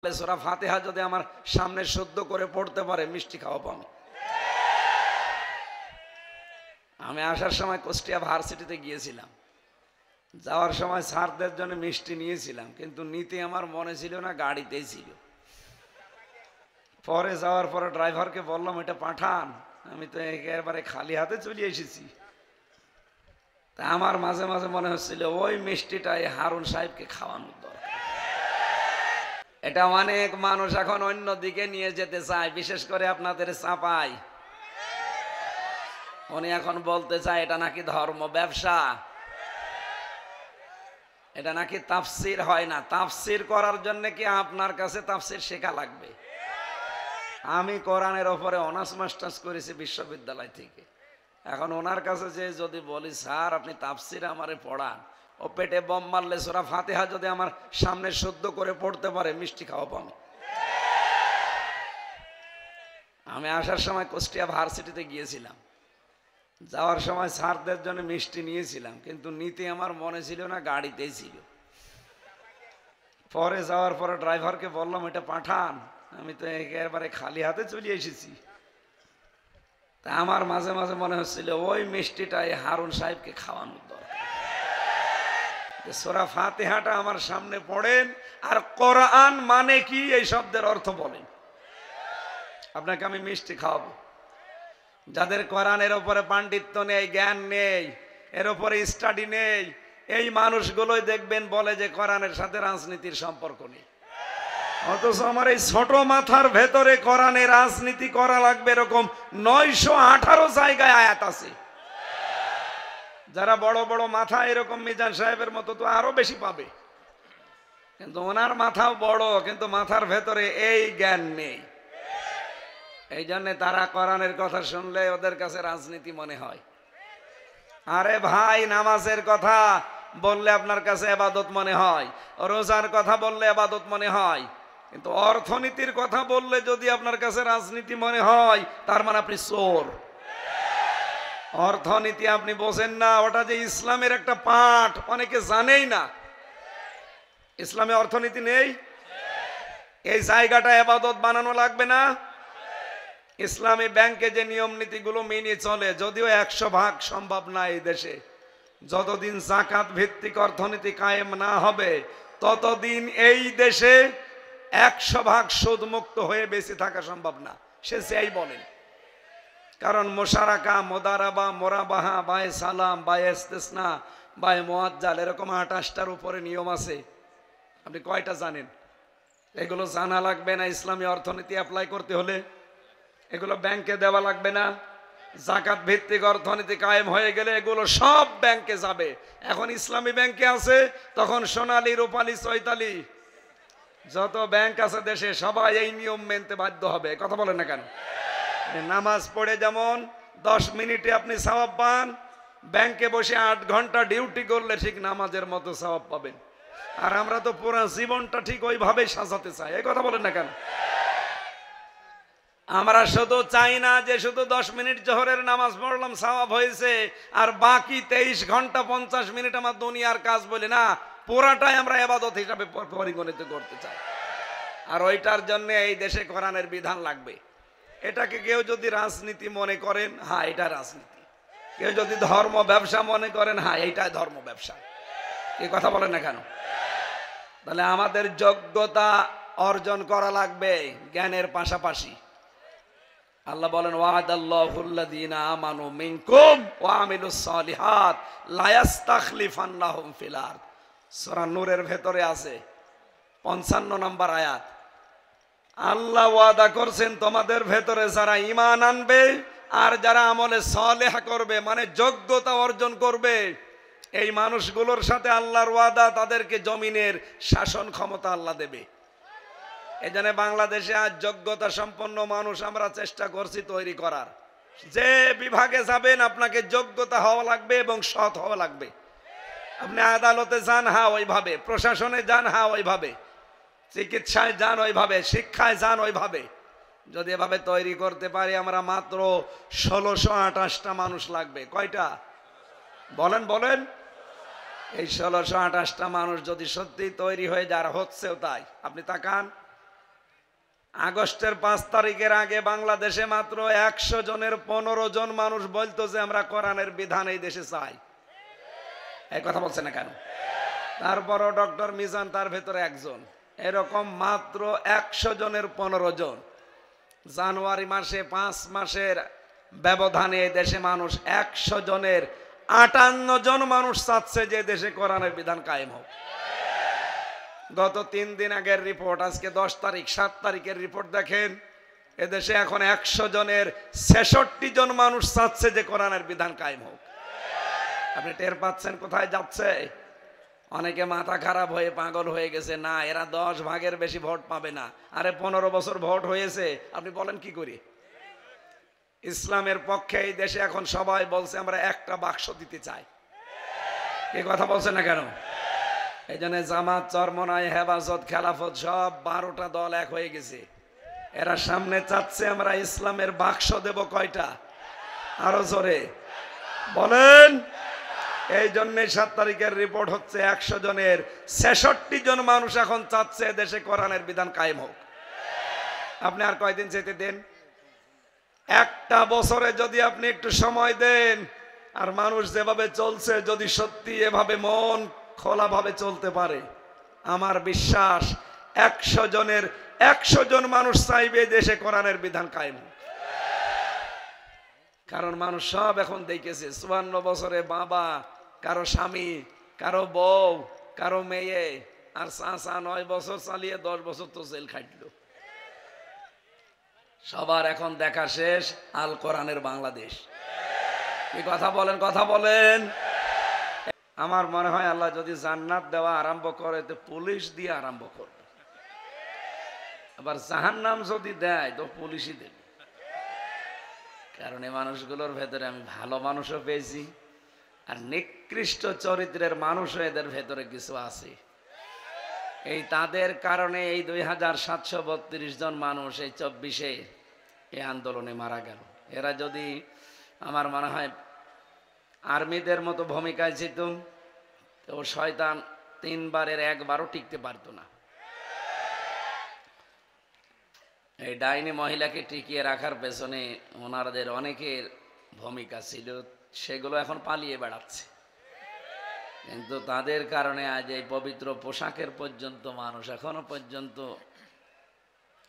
সূরা ফাতিহা যদি আমার সামনে শুদ্ধ করে পড়তে পারে মিষ্টি খাওয়াবো আমি আসার সময় কুষ্টিয়া ভার্সিটিতে গিয়েছিলাম। যাওয়ার সময় স্যারদের জন্য মিষ্টি নিয়েছিলাম, কিন্তু নিতে আমার মনে ছিল না, গাড়িতেই ছিল। পরে যাওয়ার পরে ড্রাইভারকে বললাম এটা পাঠান, আমি তো একেবারে খালি হাতে চলে এসেছি। তা আমার মাঝে মাঝে মনে হচ্ছিল ওই মিষ্টিটাই হারুন সাহেবকে খাওয়ানোর দরকার। এটা অনেক মানুষ এখন অন্য দিকে নিয়ে যেতে চায়, বিশেষ করে আপনাদের চাপাই। উনি এখন বলতে চায় এটা নাকি ধর্ম ব্যবসা, এটা নাকি তাফসির হয় না। তাফসির করার জন্য কি আপনার কাছে তাফসির শেখা লাগবে? আমি কোরআনের ওপরে অনার্স মাস্টার্স করেছি বিশ্ববিদ্যালয় থেকে। এখন ওনার কাছে যে যদি বলি স্যার আপনি তাফসির আমারে পড়ান, ও পেটে বম মারলে সূরা ফাতিহা যদি আমার সামনে শুদ্ধ করে পড়তে পারে মিষ্টি খাওয়াবো আমি আসার সময় কুষ্টিয়া ভার্সিটিতে গিয়েছিলাম। যাওয়ার সময় স্যারদের জন্য মিষ্টি নিয়েছিলাম, কিন্তু নিতে আমার মনে ছিল না, গাড়িতেই ছিল। পরে যাওয়ার পরে ড্রাইভারকে বললাম এটা পাঠান, আমি তো একেবারে খালি হাতে চলে এসেছি। তা আমার মাঝে মাঝে মনে হচ্ছিল ওই মিষ্টিটাই হারুন সাহেবকে খাওয়ানোর দরকার। সূরা ফাতিহাটা আমার সামনে পড়েন, আর কোরআন মানে কি এই শব্দের অর্থ বলেন, আপনাকে আমি মিষ্টি খাওয়াবো। যাদের কোরআনের উপরে পাণ্ডিত্য নেই, জ্ঞান নেই, এর উপরে স্টাডি নেই, এই মানুষগুলোই দেখবেন বলে যে কোরআনের সাথে রাজনীতির সম্পর্ক নেই। অথচ আমার এই ছোট মাথার ভেতরে কোরআনে রাজনীতি করা লাগবে এরকম 918 জায়গায় আয়াত আছে। যারা বড় বড় মাথা এরকম মিজান সাহেবের মতো তো আরো বেশি পাবে, কিন্তু ওনার মাথাও বড়, কিন্তু মাথার ভেতরে এই জ্ঞান নেই। এই জন্য তারা কোরআনের কথা শুনলে ওদের কাছে রাজনীতি মনে হয়। আরে ভাই, নামাজের কথা বললে আপনার কাছে ইবাদত মনে হয়, রোজার কথা বললে ইবাদত মনে হয়, কিন্তু অর্থনীতির কথা বললে যদি আপনার কাছে রাজনীতি মনে হয়, তার মানে আপনি চোর। অর্থনীতি আপনি বোঝেন না, ওটা যে ইসলামের একটা পাঠ, অনেকে জানেই না। ইসলামে অর্থনীতি নেই, এই জায়গাটা ইবাদত বানানো লাগবে না। ইসলামী ব্যাংকে যে নিয়ম নীতিগুলো মেনে চলে, যদিও 100% সম্ভব না এই দেশে, যতদিন যাকাত ভিত্তিক অর্থনীতি কায়েম না হবে ততদিন এই দেশে 100% সুদ মুক্ত হয়ে বেঁচে থাকা সম্ভব না। সে সেই বলেন, কারণ মোশারাকা, মোদারাবা, মোরাবাহা, বায়ে সালাম, বায়ে ইস্তেসনা, বায়ে মুআজ্জাল, এরকম 28টার উপরে নিয়ম আছে। আপনি কয়টা জানেন? এগুলো জানা লাগবে না ইসলামী অর্থনীতি অ্যাপ্লাই করতে হলে? এগুলো ব্যাংকে দেওয়া লাগবে না? যাকাত ভিত্তিক অর্থনীতি কায়েম হয়ে গেলে এগুলো সব ব্যাংকে যাবে। এখন ইসলামী ব্যাংকে আছে, তখন সোনালী, রূপালী, চৈতালি, যত ব্যাংক আছে দেশে সবাই এই নিয়ম মেনতে বাধ্য হবে। কথা বলেন না কেন? নামাজ পড়ে যেমন 10 মিনিটে আপনি সওয়াব পান, ব্যাংকে বসে 8 ঘন্টা ডিউটি করলে ঠিক নামাজের মতো সওয়াব পাবেন। আর আমরা তো পুরো জীবনটা ঠিক ওইভাবেই সাজাতে চাই। এই কথা বলেন না কেন? আমরা শুধু চাই না যে শুধু 10 মিনিট জোহরের নামাজ পড়লাম সওয়াব হয়েছে, আর বাকি 23 ঘন্টা 50 মিনিট আমার দুনিয়ার কাজ বলে না, পুরাটাই আমরা ইবাদত হিসাবে পরিগণিত করতে চাই। আর ওইটার জন্য এই দেশে কোরআনের বিধান লাগবে। এটাকে কেউ যদি রাজনীতি মনে করেন, হ্যাঁ এটা রাজনীতি। কেউ যদি ধর্ম ব্যবসা মনে করেন, হ্যাঁ এইটাই ধর্ম ব্যবসা। এই কথা বলেন না কেন? তাহলে আমাদের যোগ্যতা অর্জন করা লাগবে জ্ঞানের পাশাপাশি। আল্লাহ বলেন ওয়াদাল্লাহুল্লাযীনা আমানু মিনকুম ওয়া আমিলুস সালিহাত লা ইস্তাখলিফান্নাহুম ফিল আরদ। সূরা নূরের ভেতরে আছে 55 নম্বর আয়াত। আল্লাহ ওয়াদা করছেন তোমাদের ভেতরে যারা ঈমান আনবে আর যারা আমলে সালেহ করবে, মানে যোগ্যতা অর্জন করবে, এই মানুষগুলোর সাথে আল্লাহর ওয়াদা তাদেরকে জমিনের শাসন ক্ষমতা আল্লাহ দেবে। এই জন্য বাংলাদেশে আজ যোগ্যতা সম্পন্ন মানুষ আমরা চেষ্টা করছি তৈরি করার। যে বিভাগে যাবেন আপনাকে যোগ্যতা হওয়া লাগবে এবং সৎ হওয়া লাগবে। আপনি আদালতে যান, হ্যাঁ ওইভাবে, প্রশাসনে যান, হ্যাঁ ওইভাবে, চিকিৎসায় যান ওইভাবে, শিক্ষায় যান ওইভাবে। যদি এভাবে তৈরি করতে পারি আমরা, মাত্র 1628টা মানুষ লাগবে। কয়টা বলেন বলেন? এই 1628টা মানুষ যদি সত্যি তৈরি হয়ে যায়, আর হচ্ছেও তাই। আপনি তাকান, আগস্টের 5 তারিখের আগে বাংলাদেশে মাত্র 100 জনের 15 জন মানুষ বলতো যে আমরা কোরআনের বিধান এই দেশে চাই। এই কথা বলছে না কেন? তারপরও ডক্টর মিজান তার ভেতরে একজন। এরকম মাত্র 100 জনের 15 জন। জানুয়ারি মাসে 5 মাসের ব্যবধানে এই দেশে মানুষ 100 জনের 58 জন মানুষ চাচ্ছে যে দেশে কোরআনের বিধান কায়েম হোক। গত 3 দিন আগের রিপোর্ট, আজকে 10 তারিখ, 7 তারিখের রিপোর্ট দেখেন, এদেশে এখন 100 জনের 66 জন মানুষ চাচ্ছে যে কোরআনের বিধান কায়েম হোক। আপনি টের পাচ্ছেন কোথায় যাচ্ছে? অনেকে মাথা খারাপ হয়ে পাগল হয়ে গেছে, না এরা 10 ভাগের বেশি ভোট পাবে না। আরে 15 বছর ভোট হয়েছে, আপনি বলেন কি করি? ইসলামের পক্ষে এই দেশে এখন সবাই বলছে আমরা একটা বাক্স দিতে চাই। এই কথা বলছে না কেন? এই জন্য জামাত, চরমনাই, হেফাজত, খেলাফত সব 12টা দল এক হয়ে গেছে। এরা সামনে চাচ্ছে আমরা ইসলামের বাক্স দেব কয়টা? আরো জোরে বলেন। এই জন্যে 7 তারিখের রিপোর্ট হচ্ছে 100 জনের 66 জন মানুষ এখন চাচ্ছে দেশে কোরআনের বিধান কায়েম হোক। আপনি আর কয়দিন যেতে দেন? একটা বছরে যদি আপনি একটু সময় দেন, আর মানুষ যেভাবে চলছে যদি সত্যি এভাবে মন খোলাভাবে চলতে পারে, আমার বিশ্বাস 100 জনের 100 জন মানুষ চাইবে দেশে কোরআনের বিধান কায়েম হোক। কারণ মানুষ সব এখন দেখেছে 54 বছরে বাবা, কারো স্বামী, কারো বউ, কারো মেয়ে, আর চাচা 9 বছর চালিয়ে 10 বছর তো জেল খাটলো। সবার এখন দেখা শেষ আল কোরআনের বাংলাদেশ। কি কথা বলেন, কথা বলেন। আমার মনে হয় আল্লাহ যদি জান্নাত দেওয়া আরম্ভ করে তো পুলিশ দিয়ে আরম্ভ করবে, আবার জাহান্নাম যদি দেয় তো পুলিশই দেবে। কারণ এই মানুষগুলোর ভেতরে আমি ভালো মানুষও পেয়েছি, আর নিকৃষ্ট চরিত্রের মানুষও এদের ভেতরে কিছু আছে। এই তাদের কারণে এই 2732 জন মানুষ এই 24-এ এই আন্দোলনে মারা গেল। এরা যদি আমার মনে হয় আর্মিদের মতো ভূমিকায় ছিল তো শয়তান 3 বারের 1 বারও টিকতে পারতো না। এই ডাইনি মহিলাকে টিকিয়ে রাখার পেছনে ওনাদের অনেকের ভূমিকা ছিল, সেগুলো এখন পালিয়ে বেড়াচ্ছে। কিন্তু তাদের কারণে আজ এই পবিত্র পোশাকের পর্যন্ত মানুষ এখনো পর্যন্ত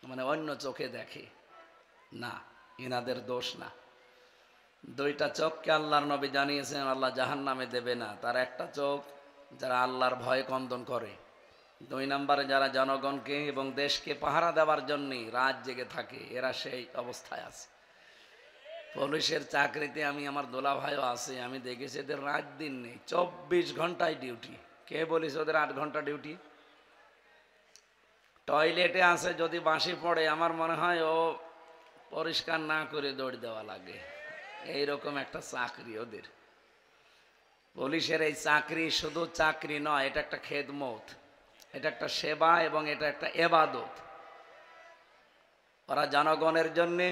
মানে অন্য চোখে দেখে না। ইনাদের দোষ না। 2টা চোখকে আল্লাহর নবী জানিয়েছেন আল্লাহ জাহান্নামে দেবে না। তার একটা চোখ যারা আল্লাহর ভয়ে কন্দন করে, 2 নম্বরে যারা জনগণকে এবং দেশকে পাহারা দেওয়ার জন্য রাত জেগে থাকে, এরা সেই অবস্থায় আছে। পুলিশের চাকরিতে আমি, আমার দোলা ভাইও আছে, আমি দেখেছি এদের রাত দিন নেই, 24 ঘন্টায় ডিউটি। কে বলিস ওদের 8 ঘন্টা ডিউটি? টয়লেটে আছে, যদি বাঁশি পড়ে আমার মনে হয় ও পরিষ্কার না করে দৌড় দেওয়া লাগে। এইরকম একটা চাকরি ওদের। পুলিশের এই চাকরি শুধু চাকরি নয়, এটা একটা খেদমত, এটা একটা সেবা এবং এটা একটা ইবাদত। ওরা জনগণের জন্যে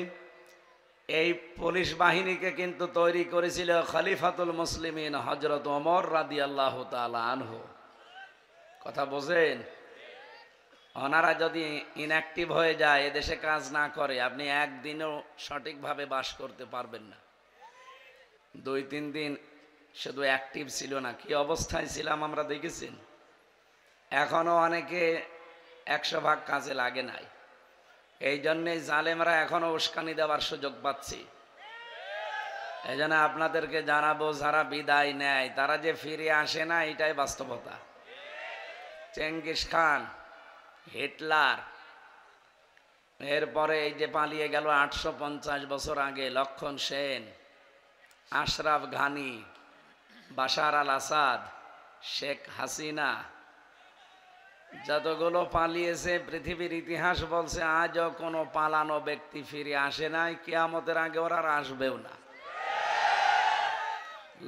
এই পুলিশ বাহিনীকে কিন্তু তৈরি করেছিল খলিফাতুল মুসলিমিন হযরত ওমর রাদিয়াল্লাহু তাআলা আনহু। কথা বোঝেন? ওনারা যদি ইনঅ্যাক্টিভ হয়ে যায়, এদেশে কাজ না করে, আপনি একদিনও সঠিকভাবে বাস করতে পারবেন না। 2-3 দিন শুধু অ্যাক্টিভ ছিল না, কি অবস্থায় ছিলাম আমরা দেখেছেন। এখনো অনেকে 100 ভাগ কাজে লাগে নাই। এই জন্যই জালেমরা এখনো উস্কানি দেওয়ার সুযোগ পাচ্ছে। এই জন্য আপনাদেরকে জানাবো, যারা বিদায় নেয় তারা যে ফিরে আসে না, এটাই বাস্তবতা। চেঙ্গিস খান, হিটলার, এরপরে এই যে পালিয়ে গেল 850 বছর আগে লক্ষণ সেন, আশরাফ ঘানি, বাশার আল আসাদ, শেখ হাসিনা, যতগুলো পালিয়েছে পৃথিবীর ইতিহাস বলছে আজও কোনো পালানো ব্যক্তি ফিরে আসে নাই, কিয়ামতের আগে ওরা আর আসবেও না।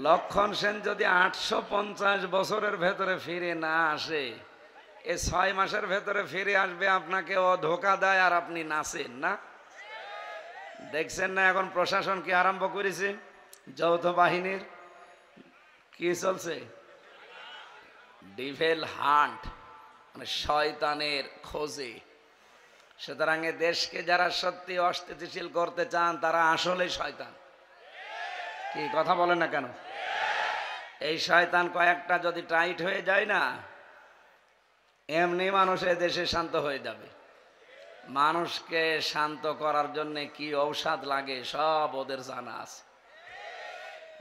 লক্ষণ সেন যদি 850 বছরের ভেতরে ফিরে না আসে, এই 6 মাসের ভেতরে ফিরে আসবে, আপনাকে ও ধোকা দেয় আর আপনি নাচেন না। দেখছেন না এখন প্রশাসন কি আরম্ভ করেছে? যৌথ বাহিনীর কি চলছে? ডিভেল হান্ট, মানে শয়তানের খোঁজে। সুতরাং এ দেশকে যারা সত্যি অস্থিতিশীল করতে চান তারা আসলে শয়তান। কি কথা বলেন না কেন? এই শয়তান কয়েকটা যদি টাইট হয়ে যায় না, এমনি মানুষ এ দেশে শান্ত হয়ে যাবে। মানুষকে শান্ত করার জন্য কি ঔষধ লাগে সব ওদের জানা আছে।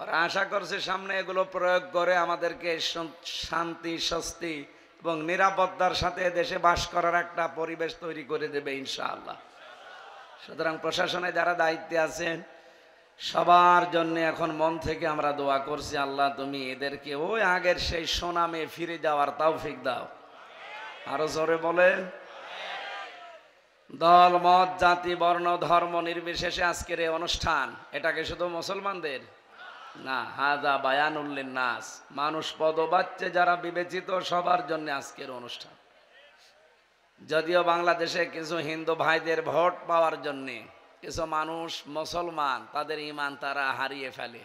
ওরা আশা করছে সামনে এগুলো প্রয়োগ করে আমাদেরকে শান্তি, স্বস্তি এবং নিরাপত্তার সাথে দেশে বাস করার একটা পরিবেশ তৈরি করে দেবে ইনশাআল্লাহ। সুতরাং প্রশাসনে যারা দায়িত্বে আছেন সবার জন্য এখন মন থেকে আমরা দোয়া করছি, আল্লাহ তুমি এদেরকে ওই আগের সেই সুনামে ফিরে যাওয়ার তৌফিক দাও। আরো জোরে বলেন। দল, মত, জাতি, বর্ণ, ধর্ম নির্বিশেষে আজকের এই অনুষ্ঠান, এটাকে শুধু মুসলমানদের না, হাজা বায়ানুল লিন্নাস, মানুষ পদবাচ্চে যারা বিবেচিত সবার জন্য আজকের অনুষ্ঠান। যদিও বাংলাদেশে কিছু হিন্দু ভাইদের ভোট পাওয়ার জন্যে কিছু মানুষ মুসলমান তাদের ঈমান তারা হারিয়ে ফেলে।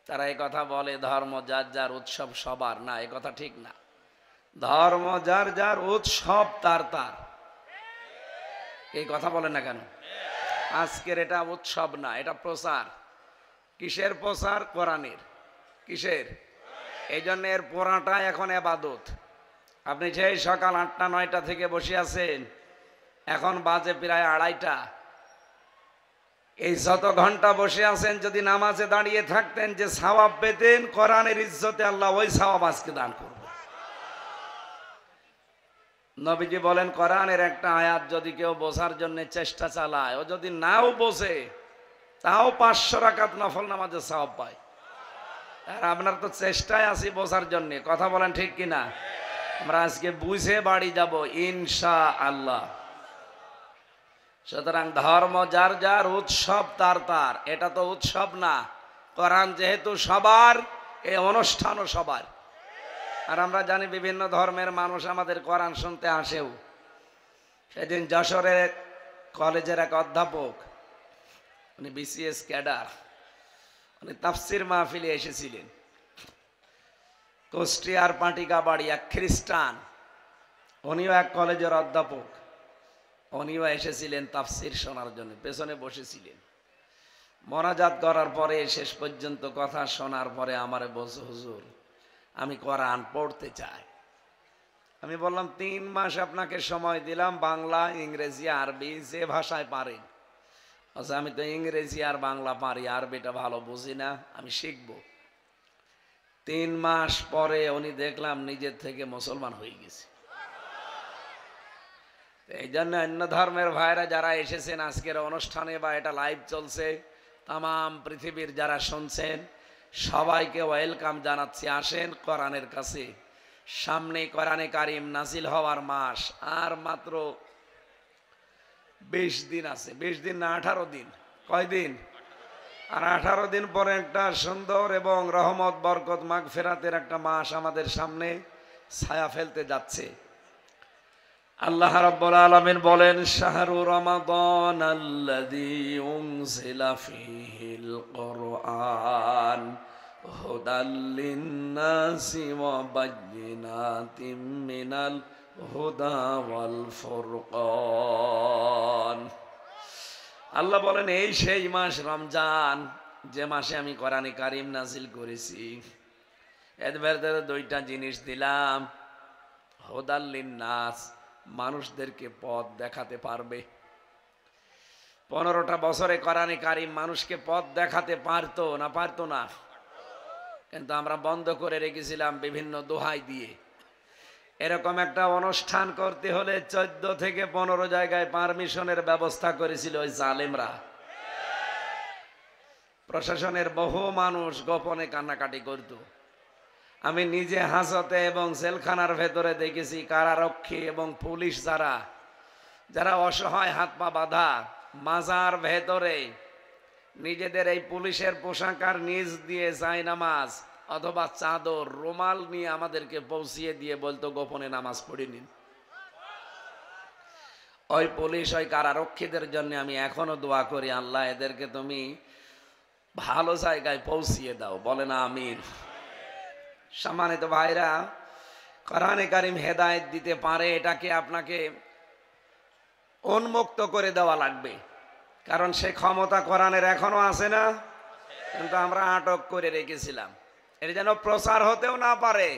তারা এই কথা বলে ধর্ম যার যার, উৎসব সবার। না, এই কথা ঠিক না। ধর্ম যার যার, উৎসব তার তার। এই কথা বলেন না কেন? আজকের এটা উৎসব না, এটা প্রচার। কিসের প্রচার? কোরআনের। কিসের? এই জন্য এর পড়াটা এখন ইবাদত। আপনি সেই সকাল 8টা-9টা থেকে বসে আছেন, এখন বাজে প্রায় 2:30। এই যত ঘন্টা বসে আছেন যদি নামাজে দাঁড়িয়ে থাকতেন যে সওয়াব পেতেন, কোরআনের ইজ্জতে আল্লাহ ওই সওয়াব আজকে দান করবে। নবীজি বলেন কোরআনের একটা আয়াত যদি কেউ বোঝার জন্য চেষ্টা চালায়, ও যদি নাও বোঝে তাও 500 রাকাত নফল নামাজের সওয়াব পায়। আর আপনার তো চেষ্টায় আছি বোঝার জন্য। কথা বলেন ঠিক কিনা? আমরা আজকে বুঝে বাড়ি যাব ইনশাআল্লাহ। সুতরাং ধর্ম যার যার, উৎসব তার তার। এটা তো উৎসব না। কোরআন যেহেতু সবার, এই অনুষ্ঠানও সবার। আর আমরা জানি বিভিন্ন ধর্মের মানুষ আমাদের কোরআন শুনতে আসেও। সেদিন যশোরে কলেজের এক অধ্যাপক, উনি বিসিএস ক্যাডার, উনি তাফসির মাহফিলে এসেছিলেন। কুষ্টিয়ার পাটিকা বাড়ি, এক খ্রিস্টান, উনিও এক কলেজের অধ্যাপক। উনিও এসেছিলেন তাফসির শোনার জন্য, পেছনে বসেছিলেন। মোনাজাত করার পরে শেষ পর্যন্ত কথা শোনার পরে আমারে বলছে, হুজুর আমি কোরআন পড়তে চাই। আমি বললাম 3 মাস আপনাকে সময় দিলাম, বাংলা, ইংরেজি, আরবি যে ভাষায় পারেন। আচ্ছা, আমি তো ইংরেজি আর বাংলা পারি, আরবিটা ভালো বুঝি না, আমি শিখবো। 3 মাস পরে উনি দেখলাম নিজের থেকে মুসলমান হয়ে গেছে। এই জন্য অন্য ধর্মের ভাইরা যারা এসেছেন আজকের অনুষ্ঠানে বা এটা লাইভ চলছে, তাম পৃথিবীর যারা শুনছেন সবাইকে ওয়েলকাম জানাচ্ছি। আসেন কোরআনের কাছে। সামনে কোরআনে কারিম নাজিল হওয়ার মাস, আর মাত্র 20 দিন আছে। 20 দিন না 18 দিন। কয়দিন? আর 18 দিন পরে একটা সুন্দর এবং রহমত, বরকত, মাগফিরাতের একটা মাস আমাদের সামনে ছায়া ফেলতে যাচ্ছে। আল্লাহ রাব্বুল আলামিন বলেন, শাহরু রমাদানাল্লাযী উনজিলা ফীহিল কুরআন হুদাল লিন্নাসি ওয়া বায়্যিনাতিম মিনাল হুদা ওয়াল ফুরকান। আল্লাহ বলেন এই সেই মাস রমজান, যে মাসে আমি কোরআনে কারিম নাজিল করেছি। এর ভেতরে 2টা জিনিস দিলাম। হুদাল লিন্নাস, মানুষদেরকে পথ দেখাতে পারবে। 15টা বছরে কোরআনে কারিম মানুষকে পথ দেখাতে পারতো না? পারতো না। কিন্তু আমরা বন্ধ করে রেখেছিলাম বিভিন্ন দোহাই দিয়ে। এরকম একটা অনুষ্ঠান করতে হলে 14 থেকে 15 জায়গায় পারমিশনের ব্যবস্থা করেছিল ওই জালেমরা। প্রশাসনের বহু মানুষ গোপনে কান্নাকাটি করত। আমি নিজে হাজতে এবং জেলখানার ভেতরে দেখেছি কারারক্ষী এবং পুলিশ যারা যারা অসহায়, হাত পা বাঁধা, মাজার ভেতরে নিজেদের এই পুলিশের পোশাক আর নিজ দিয়ে জায়নামাজ অথবা চাদর, রুমাল নিয়ে আমাদেরকে পৌঁছিয়ে দিয়ে বলতো গোপনে নামাজ পড়ে নিন। ওই পুলিশ, ওই কারারক্ষীদের জন্য আমি এখনো দোয়া করি, আল্লাহ এদেরকে তুমি ভালো জায়গায় পৌঁছিয়ে দাও। বলে না আমিন। সম্মানিত ভাইরা, কোরআনে কারিম হেদায়েত দিতে পারে, এটাকে আপনাকে উন্মুক্ত করে দেওয়া লাগবে, কারণ সে ক্ষমতা কোরআনের এখনো আছে না, কিন্তু আমরা আটক করে রেখেছিলাম। এর যেন প্রচার হতেও না পারে,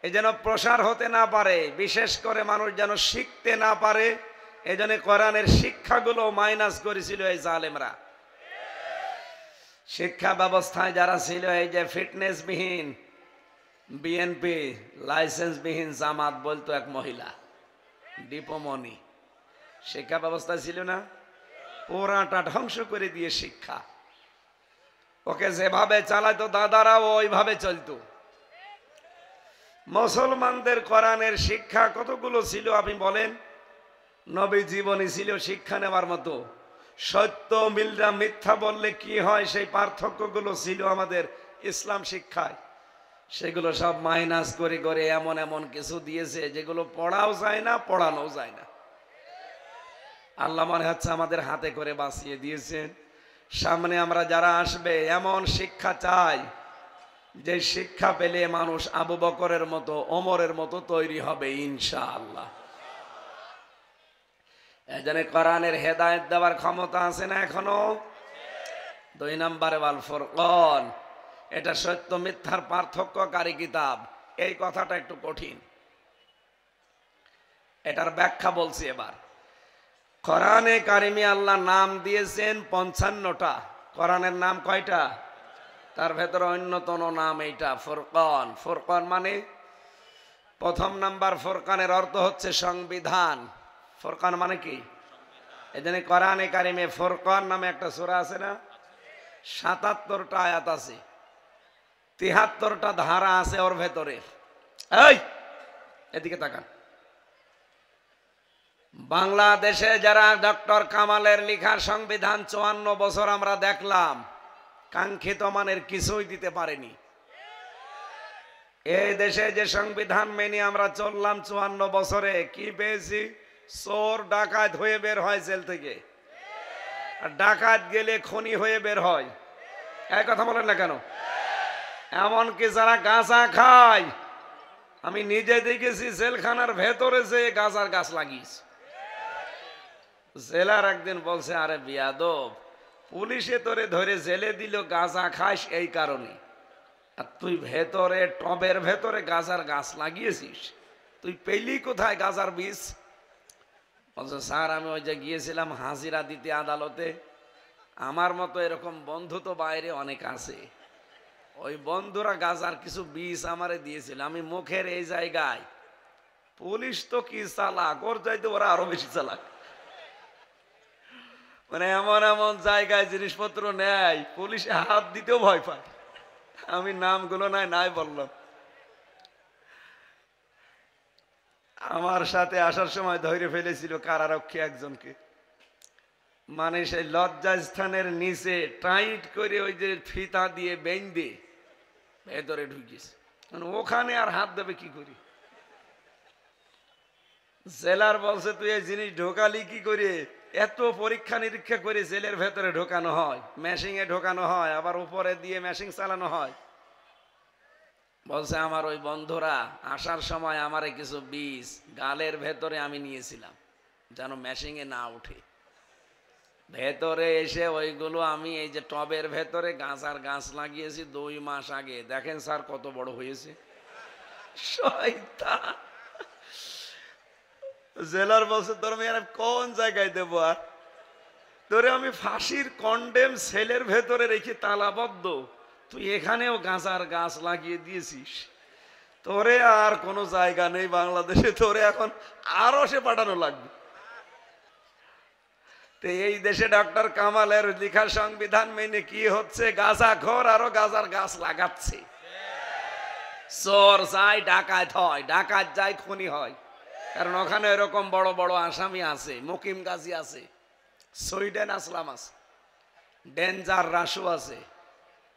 এই যেন প্রসার হতে না পারে, বিশেষ করে মানুষ যেন শিখতে না পারে, এই জন্য কোরআনের শিক্ষাগুলো মাইনাস করেছিল এই জালেমরা। শিক্ষা ব্যবস্থায় যারা ছিল, এই যে ফিটনেসবিহীন বিএনপি, লাইসেন্সবিহীন জামাত বলতো এক মহিলা দীপমণি, শিক্ষা ব্যবস্থা ছিল না, পুরাটা ধ্বংস করে দিয়ে শিক্ষা। ওকে যেভাবে চালাইতো দাদারাও ওইভাবে চলতো। মুসলমানদের কোরআনের শিক্ষা কতগুলো ছিল আপনি বলেন? নবী জীবনী ছিল শিক্ষা নেওয়ার মতো। সত্য মিলরা মিথ্যা বললে কি হয় সেই পার্থক্যগুলো ছিল আমাদের ইসলাম শিক্ষায়। সেগুলো সব মাইনাস করে করে এমন এমন কিছু দিয়েছে যেগুলো পড়াও যায় না, পড়ানোও যায় না। আল্লাহ মনে হচ্ছে আমাদের হাতে করে বাঁচিয়ে দিয়েছেন। সামনে আমরা যারা আসবে এমন শিক্ষা চাই যে শিক্ষা পেলে মানুষ আবু বকরের মতো, ওমরের মতো তৈরি হবে ইনশাআল্লাহ। এজন্য কোরআনের হেদায়েত দেওয়ার ক্ষমতা আছে না এখনো? 2 নম্বরে ওয়াল ফুরকান, এটা সত্য মিথ্যার পার্থক্যকারী কিতাব। এই কথাটা একটু কঠিন, এটার ব্যাখ্যা বলছি এবার। কোরআনে কারিমে আল্লাহ নাম দিয়েছেন 55টা। কোরআনের নাম কয়টা? তার ভেতরে অন্যতম নাম এইটা ফুরকান। ফুরকান মানে প্রথম নাম্বার, ফুরকানের অর্থ হচ্ছে সংবিধান। ফুরকান মানে কি? এজন্য কোরআনে কারিমে ফুরকান নামে একটা সূরা আছে না, 77টা আয়াত আছে, 73টা ধারা আছে ওর ভেতরে। এই এদিকে তাকান। বাংলাদেশে যারা ডক্টর কামালের লেখা সংবিধান 54 বছর আমরা দেখলাম, কাঙ্ক্ষিত মানের কিছুই দিতে পারেনি। এই দেশে যে সংবিধান মেনে আমরা চললাম 54 বছরে, কি পেয়েছি? চোর ডাকাত হয়ে বের হয় জেল থেকে, আর ডাকাত গেলে খনি হয়ে বের হয়। এই কথা বলেন না কেন? এমনকি যারা গাঁজা খায়, আমি নিজে দেখেছি জেলখানার ভেতরে যে গাঁজার গাছ লাগিয়েছে। জেলার একদিন বলছে, আরে বিয়াদব, পুলিশে তোরে ধরে জেলে দিল গাঁজা খাস এই কারণে, আর তুই ভেতরে টবের ভেতরে গাঁজার গাছ লাগিয়েছিস, তুই পেলি কোথায় গাঁজার বীজ? বলছে, স্যার আমি ওই যে গিয়েছিলাম হাজিরা দিতে আদালতে, আমার মতো এরকম বন্ধু তো বাইরে অনেক আছে, ওই বন্ধুরা গাঁজার কিছু বীজ আমারে দিয়েছিল, আমি মুখের এই জায়গায়। পুলিশ তো কি চালাক, ওর চাইতে ওরা আরো বেশি চালাক। মানে এমন এমন জায়গায় জিনিসপত্র নেয়, পুলিশে হাত দিতেও ভয় পায়। আমি নামগুলো নাই বললাম। আমার সাথে আসার সময় ধরে ফেলেছিল কারারক্ষী একজনকে, মানে সেই লজ্জাস্থানের নিচে টাইট করে ওই যে ফিতা দিয়ে বেঁধে ভেতরে ঢুকিয়েছে, মানে ওখানে আর হাত দেবে কি করি? জেলার বলছে, তুই এই জিনিস ঢোকালি কি করে? এত পরীক্ষা নিরীক্ষা করে জেলের ভেতরে ঢোকানো হয়, মেশিনে ঢোকানো হয়, আবার উপরে দিয়ে মেশিন চালানো হয়। বলছে, আমার ওই বন্ধুরা আসার সময় আমারে কিছু বীজ গালের ভেতরে আমি নিয়েছিলাম যেন মেশিনে না উঠে। ভেতরে এসে ওইগুলো আমি এই যে টবের ভেতরে গাঁজার গাছ লাগিয়েছি 2 মাস আগে, দেখেন স্যার কত বড় হয়েছে। শয়তান। জেলার বলছে, তোর আমি আর কোন জায়গায় দেবো, আর তোরে আমি ফাঁসির কন্ডেম সেলের ভেতরে রেখে তালাবদ্ধ, তুই এখানেও গাঁজার গাছ লাগিয়ে দিয়েছিস, তোরে আর কোনো জায়গা নেই বাংলাদেশে, তোরে এখন আরো সে পাঠানো লাগবে। তো এই দেশে ডক্টর কামালের লেখা সংবিধান মেনে কি হচ্ছে? গাঁজাখোর আরো গাঁজার গাছ লাগাচ্ছে। চোর যায় ডাকাত হয়, ডাকাত যায় খুনি হয়, কারণ ওখানে এরকম বড় বড় আসামি আছে, মুকিম গাজী আছে, সুইডেন আসলাম আছে, ডেঞ্জার রাসু আছে,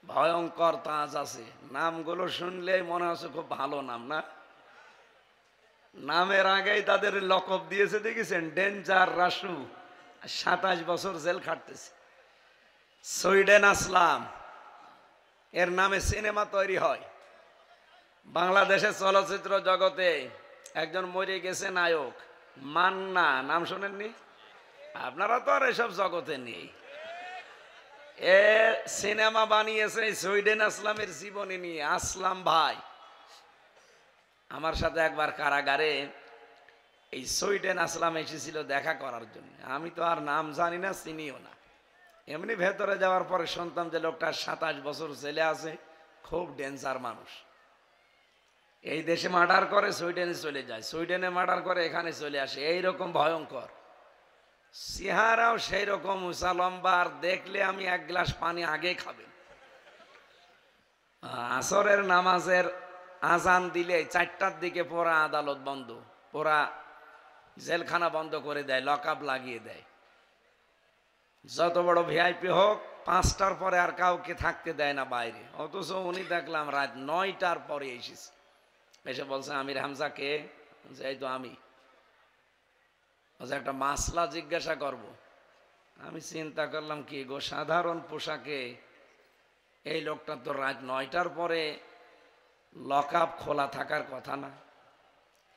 ভয়ঙ্কর তাজ আছে। নামগুলো শুনলেই মনে হচ্ছে খুব ভালো নাম না? নামের আগেই তাদের লকব দিয়েছে, দেখেছেন? ডেঞ্জার রাসু, 27 বছর জেল খাটতেছে। সুইডেন আসলাম, এর নামে সিনেমা তৈরি হয়। বাংলাদেশের চলচ্চিত্র জগতে একজন মরে গেছে নায়ক, মান্না, নাম শোনেননি? আপনারা তো আর এসব জগতে নেই। এ সিনেমা বানিয়েছে সুইডেন আসলামের জীবনী নিয়ে। আসলাম ভাই আমার সাথে একবার কারাগারে এই সুইডেন আসলাম এসেছিল দেখা করার জন্য। আমি তো আর নাম জানি না, চিনিও না। এমনি ভেতরে যাওয়ার পরে শুনতাম যে লোকটার 27 বছর ছেলে আছে, খুব ডেঞ্জার মানুষ। এই দেশে মার্ডার করে সুইডেনে চলে যায়, সুইডেনে মার্ডার করে এখানে চলে আসে, এইরকম ভয়ঙ্কর। চেহারাও সেই রকম উঁচা লম্বা, আর দেখলে আমি এক গ্লাস পানি আগে খাবেন। আসরের নামাজের আজান দিলে 4টার দিকে পুরা আদালত বন্ধ, পুরা জেলখানা বন্ধ করে দেয়, লক আপ লাগিয়ে দেয়। যত বড় ভিআইপি হোক 5টার পরে আর কাউকে থাকতে দেয় না বাইরে। অথচ উনি দেখলাম রাত 9টার পরে এসেছে, এসে বলছে আমির হামজা কে? এই তো আমি। একটা মাসলা জিজ্ঞাসা করব। আমি চিন্তা করলাম কি গো, সাধারণ পোশাকে এই লোকটা তো রাত 9টার পরে লক আপ খোলা থাকার কথা না।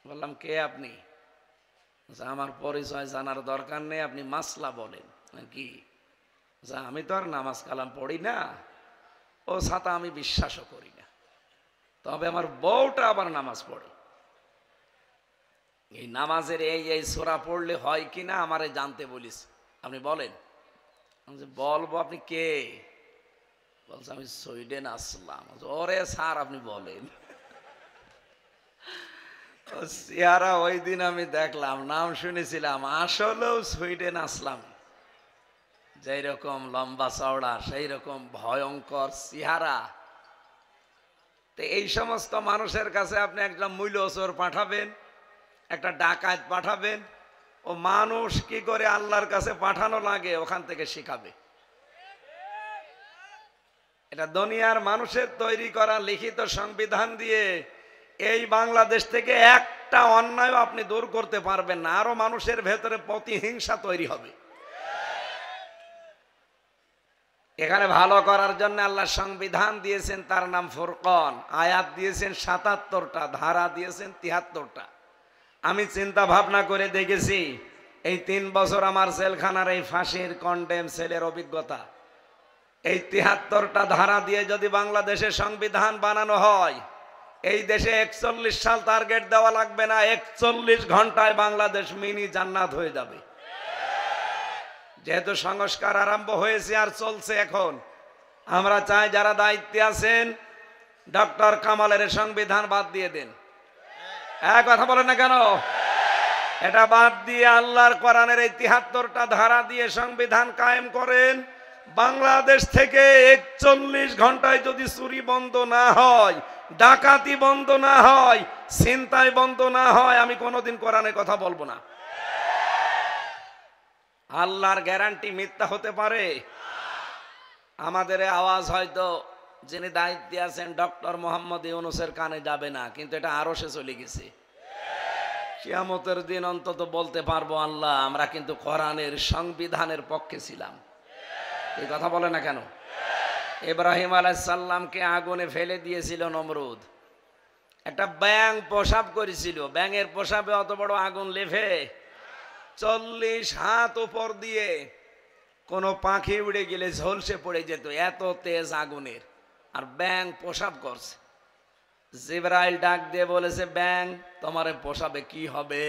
বললাম কে আপনি? আমার পরিচয় জানার দরকার নেই, আপনি মাসলা বলেন কি? আমি তো আর নামাজ কালাম পড়ি না, ও ছাতা আমি বিশ্বাসও করি না, তবে আমার বউটা আবার নামাজ পড়ে। এই নামাজের এই সূরা পড়লে হয় কিনা আমারে জানতে বলিস, আপনি বলেন। বলবো, আপনি কে? বলছে আমি সুইডেন আসলাম। ওরে স্যার আপনি বলেন। চেহারা ওই দিন আমি দেখলাম, নাম শুনেছিলাম, আসলেও সুইডেন আসলাম। যেই রকম লম্বা চওড়া, সেই রকম ভয়ঙ্কর চেহারা। তো এই সমস্ত মানুষের কাছে আপনি একটা মূল্যচোর পাঠাবেন, একটা ডাকাত পাঠাবেন, ও মানুষ কি করে আল্লাহর কাছে পাঠানো লাগে ওখান থেকে শিখাবে। এটা দুনিয়ার মানুষের তৈরি করা লিখিত সংবিধান দিয়ে এই বাংলাদেশ থেকে একটা অন্যায় আপনি দূর করতে পারবেন না। আরো মানুষের ভেতরে প্রতিহিংসা তৈরি হবে। এখানে ভালো করার জন্য আল্লাহ সংবিধান দিয়েছেন, তার নাম ফুরকান। আয়াত দিয়েছেন 77টা, ধারা দিয়েছেন 73টা। আমি চিন্তা ভাবনা করে দেখেছি, এই 3 বছর আমার জেলখানার এই ফাঁসির কন্ডেম সেলের অভিজ্ঞতা, এই 73টা ধারা দিয়ে যদি বাংলাদেশের সংবিধান বানানো হয়, এই দেশে 41 সাল টার্গেট দেওয়া লাগবে না, 41 ঘন্টায় বাংলাদেশ মিনি জান্নাত হয়ে যাবে। যেহেতু সংস্কার আরম্ভ হয়েছে আর চলছে, এখন আমরা চাই যারা দায়িত্বে আছেন ডক্টর কামালের সংবিধান বাদ দিয়ে দেন। এক কথা বলেন না কেন? এটা বাদ দিয়ে আল্লাহর কোরআনের এই 73টা ধারা দিয়ে সংবিধান কায়েম করেন। বাংলাদেশ থেকে 41 ঘন্টায় যদি চুরি বন্ধ না হয়, ডাকাতি বন্ধ না হয়, ছিনতাই বন্ধ না হয়, আমি কোনোদিন কোরআনের কথা বলবো না। আল্লাহর গ্যারান্টি মিথ্যা হতে পারে? আমাদের আওয়াজ হয়তো যিনি দায়িত্বে আছেন ডক্টর মোহাম্মদ ইউনূসের কানে যাবে না, কিন্তু এটা আরশে চলে গেছে। কিয়ামতের দিন অন্তত বলতে পারবো, আল্লাহ আমরা কিন্তু কোরআনের সংবিধানের পক্ষে ছিলাম। এই কথা বলে না কেন? ইব্রাহিম আলাইহিস সালামকে আগুনে ফেলে দিয়েছিল নমরুদ। একটা ব্যাঙ পেশাব করেছিল, ব্যাঙের পেশাবে অত বড় আগুন লেভে 40 হাত উপর দিয়ে কোনো পাখি উড়ে গেলে ঝলসে পড়ে যেত, এত তেজ আগুনের। আর ব্যাঙ পেশাব করছে। জিবরাইল ডাক দিয়ে বলেছে, ব্যাঙ তোমার পেশাবে কি হবে?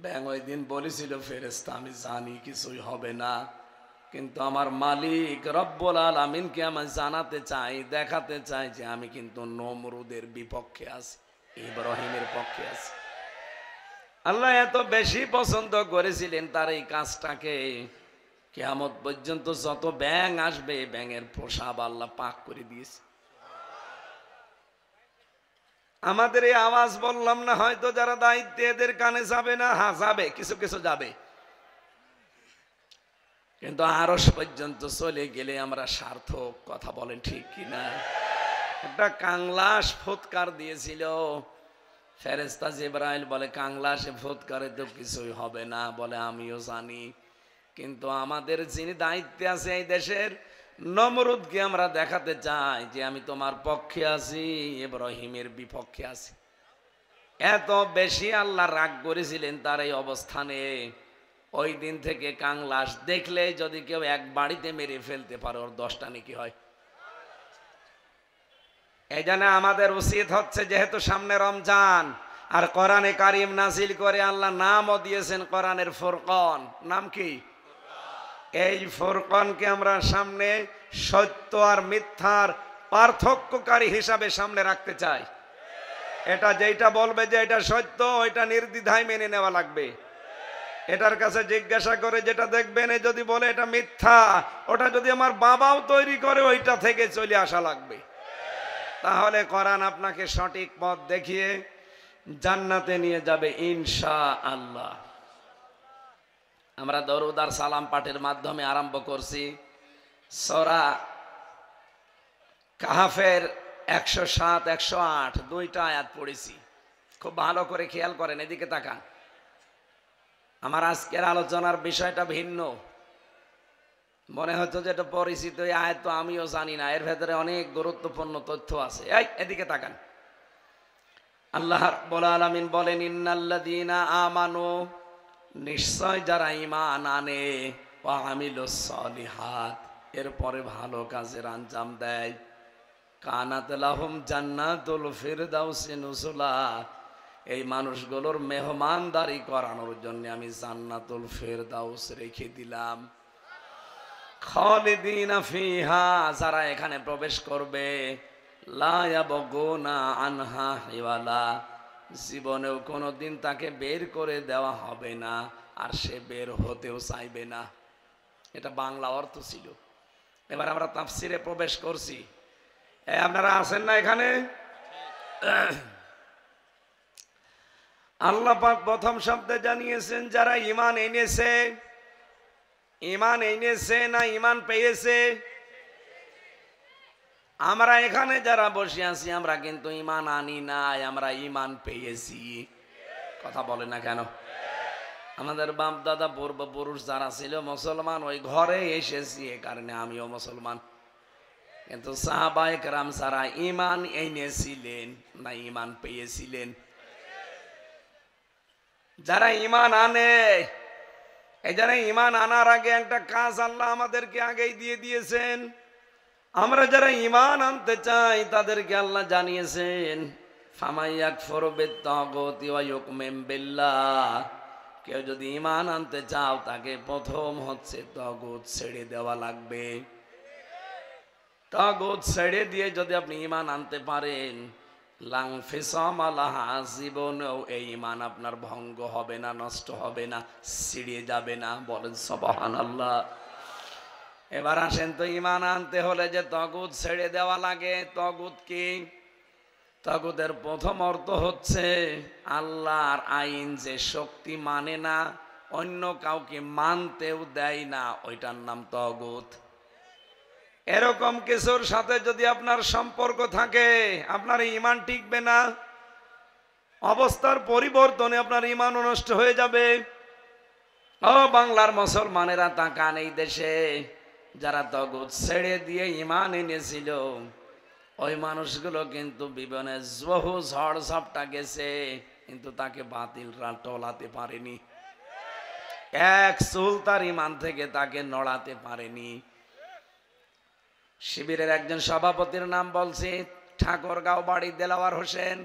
ব্যাঙ ওই দিন বলেছিল, ফেরেশতা আমি জানি কিছুই হবে না, কিন্তু আমার মালিক রব্বুল আলামিনকে আমি জানাতে চাই, দেখাতে চাই যে আমি কিন্তু নমরুদের বিপক্ষে আছি, ইব্রাহিমের পক্ষে আছি। আল্লাহ এত বেশি পছন্দ করেছিলেন তার এই কাজটাকে, কিয়ামত পর্যন্ত যত ব্যাঙ আসবে ব্যাঙের পেশাব আল্লাহ পাক করে দিয়েছে। আমাদের এই আওয়াজ বললাম না, হয়তো যারা দায়িত্বে এদের কানে যাবে না, হ্যাঁ যাবে, কিছু কিছু যাবে, কিন্তু আরশ পর্যন্ত চলে গেলে আমরা সার্থক। কথা বলেন ঠিক কিনা? একটা কাংলাস ফুৎকার দিয়েছিল ফেরেশতা জিবরাইল, বলে কাংলাসে ফুৎকারে তো কিছুই হবে না, বলে আমিও জানি, কিন্তু আমাদের যিনি দায়িত্বে আছে এই দেশের নমরুদকে আমরা দেখাতে চাই যে আমি তোমার পক্ষে আছি, ইব্রাহিমের বিপক্ষে আছি। এত বেশি আল্লাহ রাগ করেছিলেন তার এই অবস্থানে, ওই দিন থেকে কাংলাস দেখলে যদি কেউ এক বাড়িতে মেরে ফেলতে পারে ওর 10টা নেকি হয়। এই জন্য আমাদের উচিত হচ্ছে, যেহেতু সামনে রমজান আর কোরআনে কারিম নাজিল করে আল্লাহ নামও দিয়েছেন কোরআনের ফুরকান, নাম কি? এই ফুরকানকে আমরা সামনে সত্য আর মিথ্যার পার্থক্যকারী হিসাবে সামনে রাখতে চাই। এটা যেটা বলবে যে এটা সত্য, ওইটা নির্দ্বিধায় মেনে নেওয়া লাগবে। এটার কাছে জিজ্ঞাসা করে যেটা দেখবেন, যদি বলে এটা মিথ্যা, ওটা যদি আমার বাবাও তৈরি করে ওইটা থেকে চলে আসা লাগবে। তাহলে কোরআন আপনাকে সঠিক পথ দেখিয়ে জান্নাতে নিয়ে যাবে ইনশাআল্লাহ। আমরা দরুদ আর সালাম পাঠের মাধ্যমে আরম্ভ করছি সূরা কাহফের 107, 108 দুইটা আয়াত পড়েছি। খুব ভালো করে খেয়াল করেন, এদিকে তাকান। আমার আজকের আলোচনার বিষয়টা ভিন্ন। মনে হচ্ছে যে এটা পরিচিত এই আয়াত, তো আমিও জানি না, এর ভেতরে অনেক গুরুত্বপূর্ণ তথ্য আছে। এই এদিকে তাকান। আল্লাহ রাব্বুল আলামিন বলেন, ইন্নাল্লাযীনা আমানু, নিশ্চয় যারা ঈমান আনে, ওয়া আমিলুস সলিহাত, এরপরে ভালো কাজের আঞ্জাম দেয়, কানাত লাহুম জান্নাতুল ফিরদাউসি নুজুলা, এই মানুষগুলোর মেহমানদারি করানোর জন্য আমি জান্নাতুল ফিরদাউস রেখে দিলাম। খালিদিনা ফিহা, যারা এখানে প্রবেশ করবে, লা ইয়াবগুনা আনহা হিওয়ালা, জীবনেও কোনোদিন তাকে বের করে দেওয়া হবে না, আর সে বের হতেও চাইবে না। এটা বাংলা অর্থ ছিল। এবার আমরা তাফসিরে প্রবেশ করছি। আপনারা আছেন না এখানে? আল্লাহ পাক প্রথম শব্দে জানিয়েছেন যারা ঈমান এনেছে। ঈমান এনেছে না ঈমান পেয়েছে? আমরা এখানে যারা বসে আছি আমরা কিন্তু ঈমান আনি নাই, আমরা ঈমান পেয়েছি। কথা বলে না কেন? আমাদের বাপ দাদা পূর্বপুরুষ যারা ছিল মুসলমান, ওই ঘরে এসেছি, এ কারণে আমিও মুসলমান। কিন্তু সাহাবায়ে কেরাম যারা ঈমান এনেছিলেন না ঈমান পেয়েছিলেন? যারা ঈমান আনে, এই যারা ঈমান আনার আগে একটা কাজ আল্লাহ আমাদেরকে আগেই দিয়ে দিয়েছেন। আমরা যারা ঈমান আনতে চাই তাদেরকে আল্লাহ জানিয়েছেন, ফামাইয়াকফুরু বিত-তাগুতি ওয়া ইউমিন বিল্লাহ, কেউ যদি ঈমান আনতে চাও তাকে প্রথম হচ্ছে তাগুত ছেড়ে দেওয়া লাগবে। তাগুত ছেড়ে দিয়ে যদি আপনি ঈমান আনতে পারেন, লাং ফিসামা লাহা, জীবনেও এই ঈমান আপনার ভঙ্গ হবে না, নষ্ট হবে না, ছিড়ে যাবে না। বলেন সুবহানাল্লাহ। এবার আসেন তো, ঈমান আনতে হলে যে তাগুত ছেড়ে দেওয়া লাগে, তাগুত কি? তাগুতের প্রথম অর্থ হচ্ছে আল্লাহর আইন যে শক্তি মানে না, অন্য কাউকে মানতেও দেয় না, ওইটার নাম তাগুত। এরকম কিছুর সাথে যদি আপনার সম্পর্ক থাকে, আপনার ঈমান টিকবে না, অবস্থার পরিবর্তনে আপনার ঈমান নষ্ট হয়ে যাবে। ও বাংলার মুসলমানেরা তাকান, এই দেশে যারা তাগুত ছেড়ে দিয়ে ঈমান এনেছিল, ওই মানুষগুলো কিন্তু জীবনে বহু ঝড় ঝাপটা গেছে, কিন্তু তাকে বাতিলরা টলাতে পারেনি। এক চুল তার ঈমান থেকে তাকে নড়াতে পারেনি। শিবিরের একজন সভাপতির নাম বলছি, ঠাকুরগাঁও বাড়ি, দেলাওয়ার হোসেন।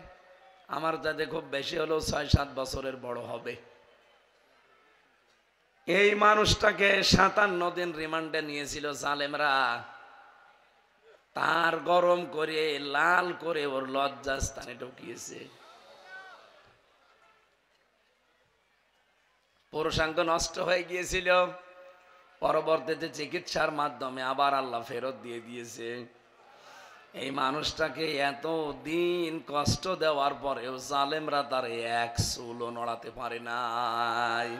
আমার যাতে খুব বেশি হলেও 6-7 বছরের বড় হবে। এই মানুষটাকে 57 দিন রিমান্ডে নিয়েছিল জালেমরা। তার গরম করে লাল করে ওর লজ্জাস্থানে ঢুকিয়েছে। পুরুষাঙ্গ নষ্ট হয়ে গিয়েছিল, পরবর্তীতে চিকিৎসার মাধ্যমে আবার আল্লাহ ফেরত দিয়ে দিয়েছে। এই মানুষটাকে এত দিন কষ্ট দেওয়ার পরেও জালেমরা তার এক চুলও নড়াতে পারে নাই।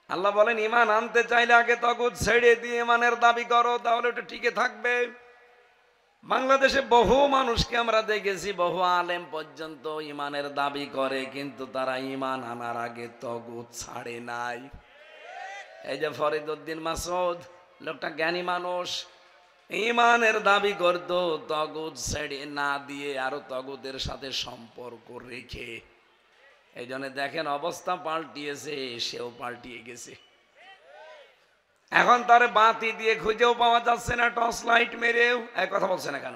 আল্লাহ বলেন, ঈমান আনতে চাইলে আগে তাগুত ছেড়ে দিয়ে ঈমানের দাবি করো, তাহলে ওটা টিকে থাকবে। বাংলাদেশে বহু মানুষকে আমরা দেখেছি, বহু আলেম পর্যন্ত ঈমানের দাবি করে, কিন্তু তারা ঈমান আনার আগে তাগুত ছাড়ে নাই। এই যে ফরিদউদ্দিন মাসুদ, লোকটা জ্ঞানী মানুষ, ঈমানের দাবি করত তাগুত ছেড়ে না দিয়ে, আরো তাগুতের সাথে সম্পর্ক রেখে। এই জন্য দেখেন অবস্থা পাল্টিয়েছে, সেও পাল্টিয়ে গেছে। এখন তার বাতি দিয়ে খুঁজেও পাওয়া যাচ্ছে না, টর্চ লাইট মেরেও। এক কথা বলছে না কেন?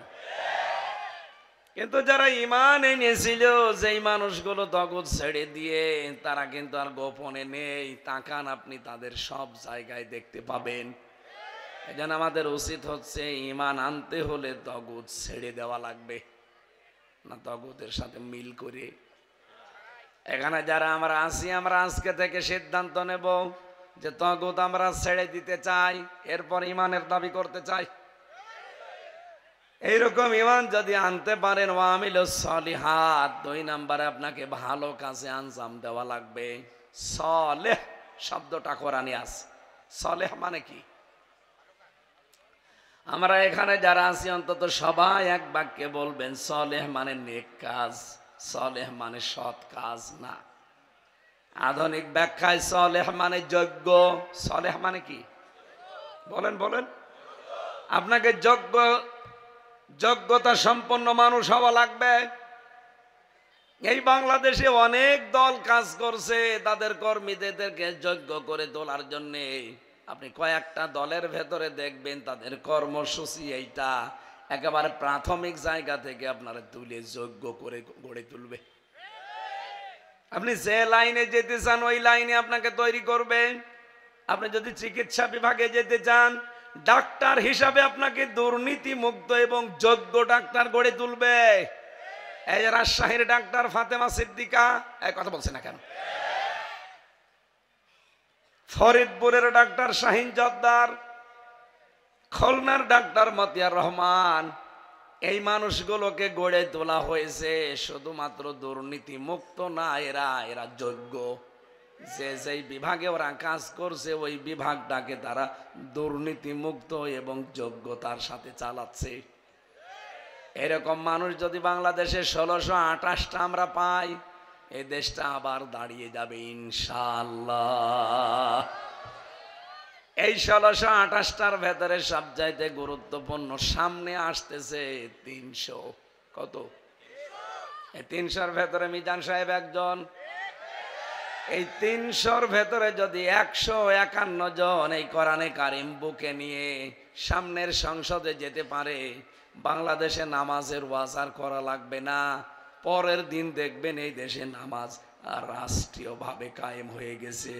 কিন্তু যারা ঈমান এনেছিল, যেই মানুষগুলো তগুত ছেড়ে দিয়ে, তারা কিন্তু আর গোপনে নেই। তাকান আপনি, তাদের সব জায়গায় দেখতে পাবেন। এই জন্য আমাদের উচিত হচ্ছে ঈমান আনতে হলে তগুত ছেড়ে দেওয়া লাগবে, না তগুতের সাথে মিল করে। এখানে যারা আমরা আছি, আমরা আজকে থেকে সিদ্ধান্ত নেব যে তগুত আমরা ছেড়ে দিতে চাই, এরপর ঈমানের দাবি করতে চাই। এইরকম ঈমান যদি আনতে পারেন, ওয়ামিলুস সলিহাত, 2 নম্বরে আপনাকে ভালো কাজে আঞ্জাম দেওয়া লাগবে। সলেহ শব্দটা কোরআনে আছে। সলেহ মানে কি? আমরা এখানে যারা আছি অন্তত সবাই এক বাক্যে বলবেন, সলেহ মানে নেক কাজ, সলেহ মানে সৎ কাজ না। আধুনিক ব্যাখ্যায় সলেহ মানে যোগ্য। সলেহ মানে কি? বলেন বলেন। আপনাকে যোগ্যতা সম্পন্ন মানুষ হওয়া লাগবে। এই বাংলাদেশে অনেক দল কাজ করছে তাদের কর্মীদেরকে যোগ্য করে তোলার জন্য। আপনি কয়েকটা দলের ভেতরে দেখবেন তাদের কর্মসূচি এইটা, একেবারে প্রাথমিক জায়গা থেকে আপনারা তুলে যোগ্য করে গড়ে তুলবে। আপনি যে লাইনে যেতে চান ওই লাইনে আপনাকে তৈরি করবে। আপনি যদি চিকিৎসা বিভাগে যেতে চান, ডাক্তার হিসাবে আপনাকে দুর্নীতি মুক্ত এবং যোগ্য ডাক্তার গড়ে তুলবে। এই রাজশাহীর ডাক্তার ফাতেমা সিদ্দিকা, এই কথা বলছে না কেন? ফরিদপুরের ডাক্তার শাহিন জর্দার, খুলনার ডাক্তার মতিয়ার রহমান, এই মানুষগুলোকে গড়ে তোলা হয়েছে শুধুমাত্র দুর্নীতি মুক্ত না, এরা যোগ্য। যেই বিভাগে ওরা কাজ করছে ওই বিভাগটাকে তারা দুর্নীতি মুক্ত এবং যোগ্যতার সাথে চালাচ্ছে। এরকম মানুষ যদি বাংলাদেশে 1628টা আমরা পাই, এই দেশটা আবার দাঁড়িয়ে যাবে ইনশাআল্লাহ। এই 1628টার ভেতরে সবচাইতে গুরুত্বপূর্ণ সামনে আসতেছে 300। কত? এই 300-র ভেতরে মিজান সাহেব একজন। এই 300-র ভেতরে যদি 151 জন এই কোরআনে কারিম বুকে নিয়ে সামনের সংসদে যেতে পারে, বাংলাদেশে নামাজের ওয়াজ আর করা লাগবে না। পরের দিন দেখবেন এই দেশে নামাজ আর রাষ্ট্রীয়ভাবে কায়েম হয়ে গেছে।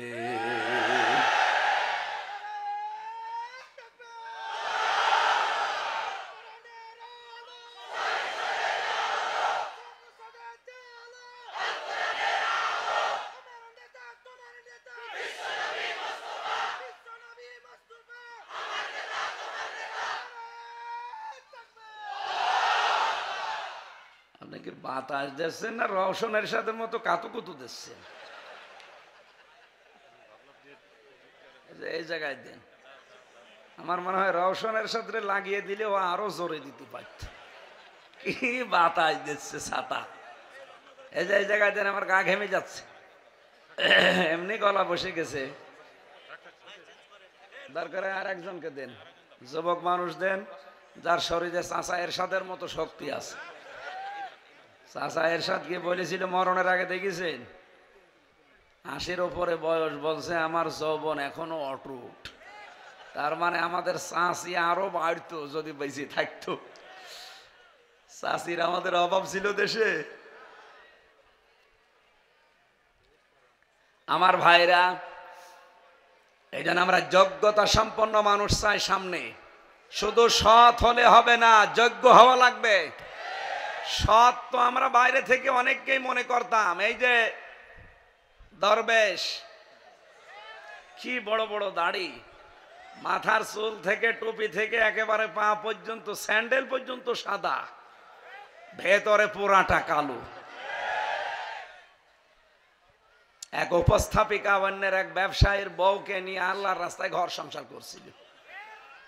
আপনাকে বাতাস দিচ্ছেন না রওশনের সাথে মতো কাতুকুতু দিচ্ছেন? এই জায়গায় দেন। আমার মনে হয় রওশনের সাথে লাগিয়ে দিলে ও আরো জোরে দিতে পারত। কি বাতাস দিচ্ছে ছাতা! এই জায়গায় দেন, আমার গা ঘেমে যাচ্ছে, এমনি গলা বসে গেছে। দরকার আর একজনকে দেন, যুবক মানুষ দেন যার শরীরে চাচা এরশাদের মতো শক্তি আছে। চাচা এরশাদকে বলেছিল মরণের আগে, দেখেছেন 80-র উপরে বয়স, বলছে আমার যৌবন এখনো অটুট। তার মানে আমাদের চাষি আরো বাড়তো যদি বেঁচে থাকতো। চাষির আমাদের অভাব ছিল দেশে। আমার ভাইরা, এই জন্য আমরা যোগ্যতা সম্পন্ন মানুষ চাই সামনে। শুধু সৎ হলে হবে না, যোগ্য হওয়া লাগবে। সৎ তো আমরা বাইরে থেকে অনেককেই মনে করতাম। এই যে দরবেশ, কি বড় বড় দাড়ি, মাথার চুল থেকে টুপি থেকে একেবারে পা পর্যন্ত, স্যান্ডেল পর্যন্ত সাদা, ভেতরে পুরাটা কালো। এক উপস্থাপিকা অন্যের এক ব্যবসায়ীর বউকে নিয়ে আল্লাহর রাস্তায় ঘর সংসার করছিল।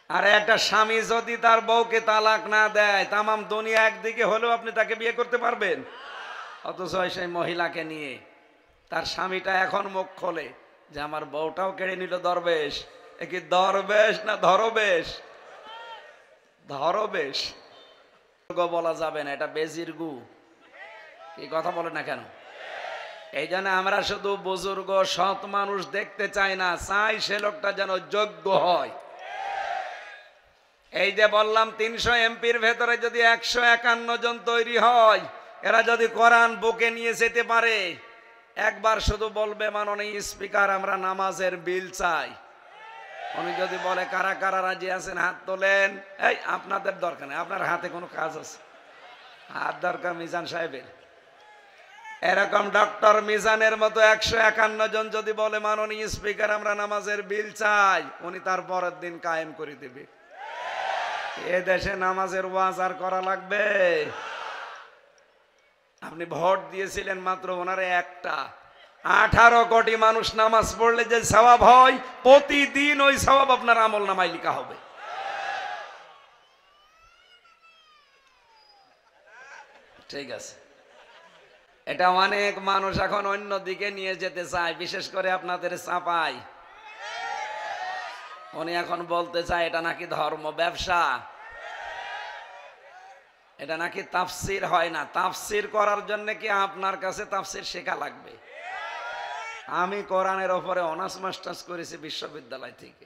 আর একটা স্বামী যদি তার বউকে তালাক না দেয়, তামাম দুনিয়া একদিকে হলেও আপনি তাকে বিয়ে করতে পারবেন? অথচ সেই মহিলাকে নিয়ে তার স্বামীটা এখন মুখ খোলে যে আমার বউটাও কেড়ে নিল দরবেশ। এ কি দরবেশ না ধরবেশ? ধরবেশ বলা যাবে না, এটা বেজির গু। কি কথা বলে না কেন? এই জন্য আমরা শুধু বুজুর্গ সৎ মানুষ দেখতে চাই না, চাই সে লোকটা যেন যোগ্য হয়। এই যে বললাম 300 এমপির ভেতরে যদি 151 জন তৈরি হয়, এরা যদি কোরআন বুকে নিয়ে যেতে পারে, একবার শুধু বলবে মাননীয় স্পিকার আমরা নামাজের বিল চাই। উনি যদি বলে কারা কারা রাজি আছেন হাত তোলেন। এই আপনাদের দরকার নেই, আপনার হাতে কোনো কাজ আছে? হাত দরকার মিজান সাহেবের। এরকম ডক্টর মিজানের মতো 151 জন যদি বলে মাননীয় স্পিকার আমরা নামাজের বিল চাই, উনি তার পরের দিন কায়েম করে দেবে। এ দেশে নামাজের ওয়াজ আর করা লাগবে? আপনি ভোট দিয়েছিলেন মাত্র ওনারে একটা, 18 কোটি মানুষ নামাজ পড়লে যে সওয়াব হয়, প্রতিদিন ওই সওয়াব আপনার আমল নামায় লেখা হবে। ঠিক আছে, এটা অনেক মানুষ এখন অন্য দিকে নিয়ে যেতে চায়, বিশেষ করে আপনাদের চাপাই। উনি এখন বলতে চায় এটা নাকি ধর্ম ব্যবসা, এটা নাকি তাফসির হয় না। তাফসির করার জন্য কি আপনার কাছে তাফসির শেখা লাগবে? আমি কোরআনের ওপরে অনার্স মাস্টার্স করেছি বিশ্ববিদ্যালয় থেকে।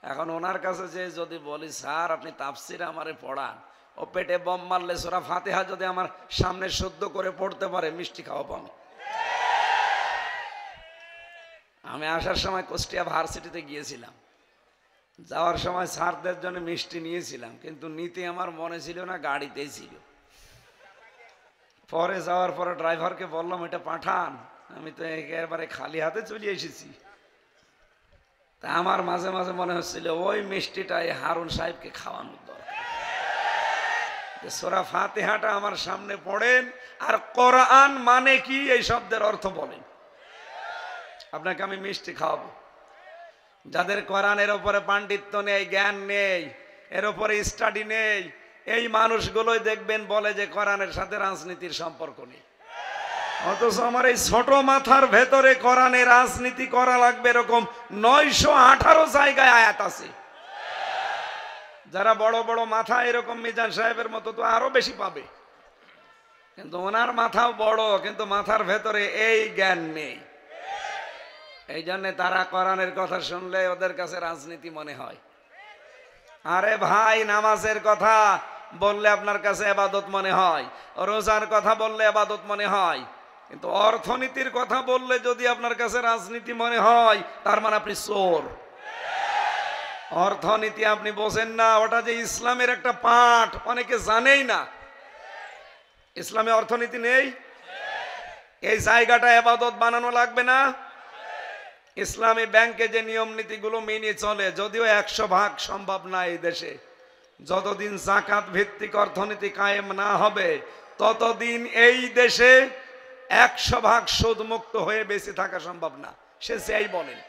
এখন ওনার কাছে যে যদি বলি স্যার আপনি তাফসির আমারে পড়ান, ও পেটে বম মারলে সূরা ফাতিহা যদি আমার সামনে শুদ্ধ করে পড়তে পারে, মিষ্টি খাওয়াবো আমি। আমি আসার সময় কুষ্টিয়া ভার্সিটিতে গিয়েছিলাম, যাওয়ার সময় স্যারদের জন্য মিষ্টি নিয়েছিলাম, কিন্তু নিতে আমার মনে ছিল না, গাড়িতেই ছিল। পরে যাওয়ার পরে ড্রাইভারকে বললাম এটা পাঠান, আমি তো একেবারে খালি হাতে চলে এসেছি। তা আমার মাঝে মাঝে মনে হচ্ছিল ওই মিষ্টিটাই হারুন সাহেবকে খাওয়ানোর দরকার। সূরা ফাতিহাটা আমার সামনে পড়েন আর কোরআন মানে কি এই শব্দের অর্থ বলেন, আপনাকে আমি মিষ্টি খাওয়াবো। যাদের কোরআনের উপরে পাণ্ডিত্য নেই, জ্ঞান নেই, এর উপরে স্টাডি নেই, এই মানুষগুলোই দেখবেন বলে যে কোরআনের সাথে রাজনীতির সম্পর্ক নেই। অথচ আমার এই ছোট মাথার ভেতরে কোরআনে রাজনীতি করা লাগবে এরকম 918 জায়গায় আয়াত আছে। যারা বড় বড় মাথা এরকম মিজান সাহেবের মতো তো আরো বেশি পাবে, কিন্তু ওনার মাথাও বড়, কিন্তু মাথার ভেতরে এই জ্ঞান নেই। এই জন্য তারা কোরআনের কথা শুনলে ওদের কাছে রাজনীতি মনে হয়। আরে ভাই, নামাজের কথা বললে আপনার কাছে ইবাদত মনে হয়, রোজার কথা বললে ইবাদত মনে হয়, কিন্তু অর্থনীতির কথা বললে যদি আপনার কাছে রাজনীতি মনে হয়, তার মানে আপনি চোর। অর্থনীতি আপনি বোঝেন না, ওটা যে ইসলামের একটা পাঠ, অনেকে জানেই না। ইসলামে অর্থনীতি নেই, এই জায়গাটা ইবাদত বানানো লাগবে না। ইসলামী ব্যাংকে যে নিয়ম নীতিগুলো মেনে চলে, যদিও 100% সম্ভব না এই দেশে, যতদিন যাকাত ভিত্তিক অর্থনীতি কায়েম না হবে ততদিন এই দেশে 100% সুদ মুক্ত হয়ে বেঁচে থাকা সম্ভব না। সে সেই বলেন,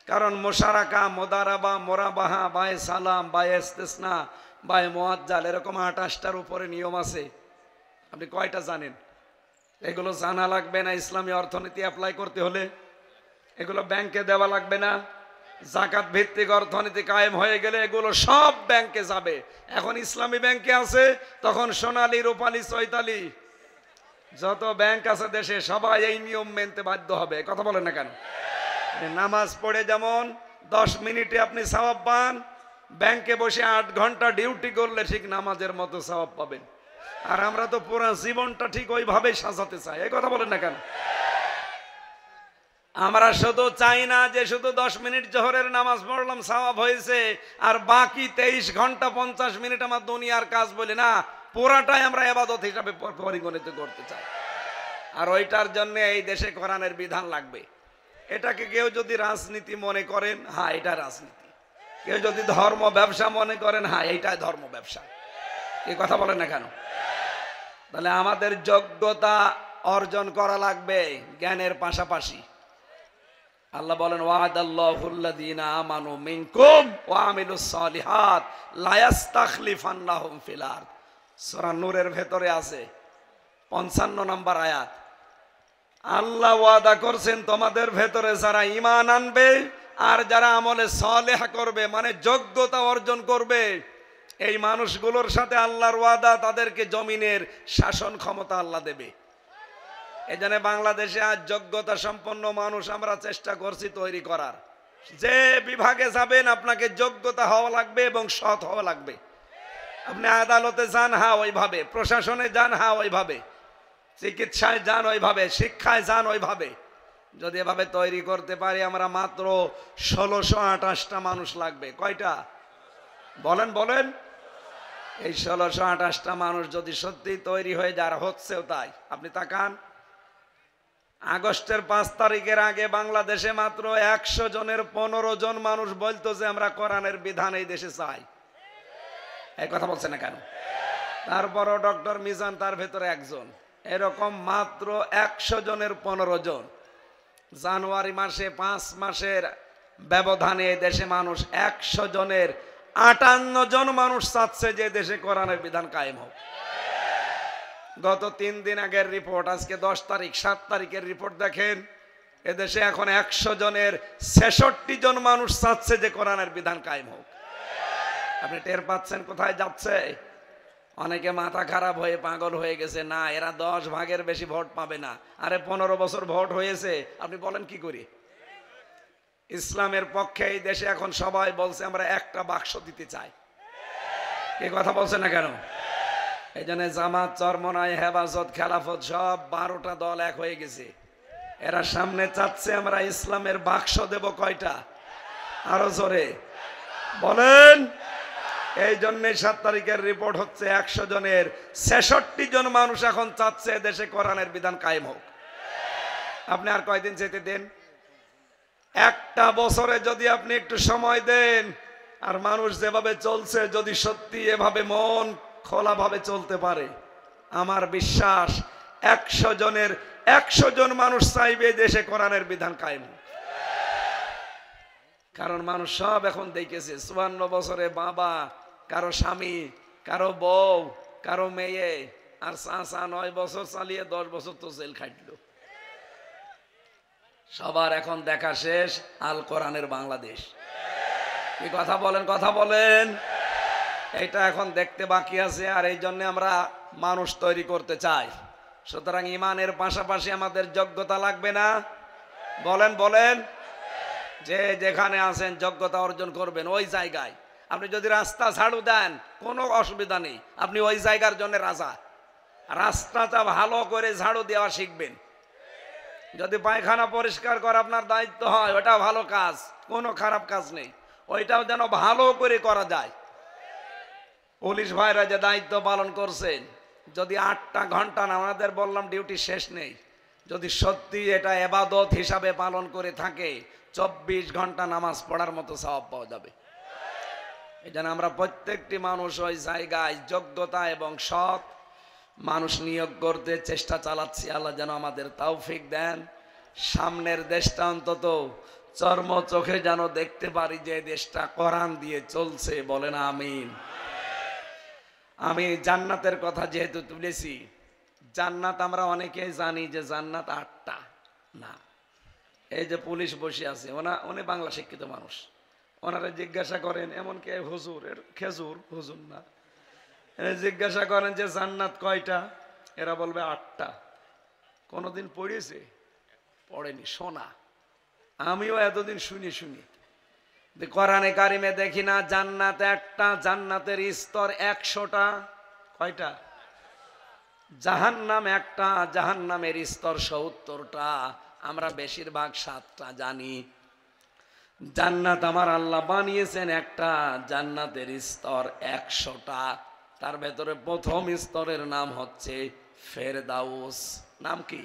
কারণ মোশারাকা, মোদারাবা, মোরাবাহা, বায়ে সালাম, বায়ে ইস্তেসনা, বায়ে মুআজ্জাল, এরকম 28টার উপরে নিয়ম আছে। আপনি কয়টা জানেন? এগুলো জানা লাগবে না ইসলামী অর্থনীতি অ্যাপ্লাই করতে হলে? এগুলো ব্যাংকে দেওয়া লাগবে না? যাকাত ভিত্তিক অর্থনীতি কায়েম হয়ে গেলে এগুলো সব ব্যাংকে যাবে। এখন ইসলামী ব্যাংকে আছে, তখন সোনালী, রূপালী, চৈতালি যত ব্যাংক আছে দেশে সবাই এই নিয়ম মেনতে বাধ্য হবে। কথা বলেন না কেন? নামাজ পড়ে যেমন 10 মিনিটে আপনি সওয়াব পান, ব্যাংকে বসে 8 ঘন্টা ডিউটি করলে ঠিক নামাজের মতো সওয়াব পাবেন। আর আমরা তো পুরো জীবনটা ঠিক ওইভাবেই সাজাতে চাই। এই কথা বলেন না কেন? আমরা শুধু চাই না যে শুধু 10 মিনিট জোহরের নামাজ পড়লাম সওয়াব হয়েছে, আর বাকি 23 ঘন্টা 50 মিনিট আমার দুনিয়ার কাজ বলে না, পুরাটাই আমরা ইবাদত হিসাবে পরিগণিত করতে চাই। আর ওইটার জন্য এই দেশে কোরআনের বিধান লাগবে। এটাকে কেউ যদি রাজনীতি মনে করেন, হ্যাঁ এটা রাজনীতি। কেউ যদি ধর্ম ব্যবসা মনে করেন, হ্যাঁ এইটাই ধর্ম ব্যবসা। এই কথা বলেন না কেন? তাহলে আমাদের যোগ্যতা অর্জন করা লাগবে জ্ঞানের পাশাপাশি। আল্লাহ বলেন ওয়াদাল্লাহুল্লাযীনা আমানু মিনকুম ওয়া আমিলুস সালিহাত লা ইস্তাখলিফান্নাহুম ফিল আরদ। সূরা নূরের ভেতরে আছে 55 নম্বর আয়াত। আল্লাহ ওয়াদা করছেন তোমাদের ভেতরে যারা ঈমান আনবে আর যারা আমলে সালেহ করবে, মানে যোগ্যতা অর্জন করবে, এই মানুষগুলোর সাথে আল্লাহর ওয়াদা তাদেরকে জমিনের শাসন ক্ষমতা আল্লাহ দেবে। এই জন্য বাংলাদেশে আজ যোগ্যতা সম্পন্ন মানুষ আমরা চেষ্টা করছি তৈরি করার। যে বিভাগে যাবেন আপনাকে যোগ্যতা হওয়া লাগবে এবং সৎ হওয়া লাগবে। আপনি আদালতে যান, হ্যাঁ ওইভাবে, প্রশাসনে যান, হ্যাঁ ওইভাবে, চিকিৎসায় যান ওইভাবে, শিক্ষায় যান ওইভাবে। যদি এভাবে তৈরি করতে পারি আমরা, মাত্র 1628টা মানুষ লাগবে। কয়টা বলেন বলেন? এই 1628টা মানুষ যদি সত্যি তৈরি হয়ে যার, হচ্ছেও তাই। আপনি তাকান, আগস্টের 5 তারিখের আগে বাংলাদেশে মাত্র 100 জনের 15 জন মানুষ বলতো যে আমরা কোরআনের বিধান এই দেশে চাই। এই কথা বলছে না কেন? তারপরও ডক্টর মিজান তার ভেতরে একজন। এরকম মাত্র 100 জনের 15 জন। জানুয়ারি মাসে 5 মাসের ব্যবধানে দেশে মানুষ 100 জনের 58 জন মানুষ চাচ্ছে যে দেশে কোরআনের বিধান কায়েম হোক। গত 3 দিন আগের রিপোর্ট, আজকে 10 তারিখ, 7 তারিখের রিপোর্ট দেখেন, এদেশে এখন 100 জনের 66 জন মানুষ চাচ্ছে যে কোরআনের বিধান কায়েম হোক। আপনি টের পাচ্ছেন কোথায় যাচ্ছে? অনেকে মাথা খারাপ হয়ে পাগল হয়ে গেছে, না এরা 10 ভাগের বেশি ভোট পাবে না। আরে 15 বছর ভোট হয়েছে, আপনি বলেন কি করি? ইসলামের পক্ষে এই দেশে এখন সবাই বলছে আমরা একটা বাক্স দিতে চাই। এই কথা বলছে না কেন? এই জন্য জামাত, চরমনাই, হেফাজত, খেলাফত সব 12টা দল এক হয়ে গেছে। এরা সামনে চাচ্ছে আমরা ইসলামের বাক্স দেব। কয়টা? আরো জোরে বলেন। এই জন্য 7 তারিখের রিপোর্ট হচ্ছে 100 জনের 66 জন মানুষ এখন চাচ্ছে দেশে কোরআনের বিধান কায়েম হোক। আপনি আর কয়দিন যেতে দেন? একটা বছরে যদি আপনি একটু সময় দেন, আর মানুষ যেভাবে চলছে যদি সত্যি এভাবে মন খোলাভাবে চলতে পারে, আমার বিশ্বাস 100 জনের 100 জন মানুষ চাইবে দেশে কোরআনের বিধান কায়েম হোক। কারণ মানুষ সব এখন দেখেছে 54 বছরে বাবা, কারো স্বামী, কারো বউ, কারো মেয়ে, আর চাচা 9 বছর চালিয়ে 10 বছর তো জেল খাটলো। সবার এখন দেখা শেষ আল কোরআনের বাংলাদেশ। কি কথা বলেন? কথা বলেন। এটা এখন দেখতে বাকি আছে, আর এই জন্য আমরা মানুষ তৈরি করতে চাই। সুতরাং ইমানের পাশাপাশি আমাদের যোগ্যতা লাগবে না? বলেন বলেন। যে যেখানে আছেন যোগ্যতা অর্জন করবেন ওই জায়গায়। আপনি যদি রাস্তা ঝাড়ু দেন কোনো অসুবিধা নেই, আপনি ওই জায়গার জন্য রাজা। রাস্তাটা ভালো করে ঝাড়ু দেওয়া শিখবেন। যদি পায়খানা পরিষ্কার করা আপনার দায়িত্ব হয়, ওটা ভালো কাজ, কোনো খারাপ কাজ নেই, ওইটাও যেন ভালো করে করা যায়। পুলিশ ভাইরা যে দায়িত্ব পালন করছেন, যদি 8টা ঘন্টা না, আমাদের বললাম ডিউটি শেষ নেই, যদি সত্যি এটা ইবাদত হিসাবে পালন করে থাকে 24 ঘন্টা নামাজ পড়ার মতো সওয়াব পাওয়া যাবে। এই জন্য আমরা প্রত্যেকটি মানুষ ওই জায়গায় যোগ্যতা এবং সৎ মানুষ নিয়োগ করতে চেষ্টা চালাচ্ছি। আল্লাহ যেন আমাদের তৌফিক দেন। সামনের দেশটা অন্তত চর্ম চোখে যেন দেখতে পারি যে দেশটা কোরআন দিয়ে চলছে। বলেন আমিন। আমি জান্নাতের কথা যেহেতু তুলেছি, জান্নাত আমরা অনেকেই জানি যে জান্নাত 8টা না। এই যে পুলিশ বসে আছে, উনি বাংলা শিক্ষিত মানুষ, ওনারা জিজ্ঞাসা করেন, এমনকি হুজুর, খেজুর হুজুর না, জিজ্ঞাসা করেন যে জান্নাত কয়টা, এরা বলবে 8টা। কোনদিন পড়েছে? পড়েনি, শোনা। আমিও এতদিন শুনি কোরআনে কারিমে দেখি না জান্নাত একটা, জান্নাতের স্তর 100টা। কয়টা? জাহান্নাম একটা, জাহান্নামের স্তর 70টা। আমরা বেশিরভাগ 7টা জানি। জান্নাত আমার আল্লাহ বানিয়েছেন একটা, জান্নাতের স্তর 100টা। তার ভেতরে প্রথম স্তরের নাম হচ্ছে ফেরদাউস। নাম কি?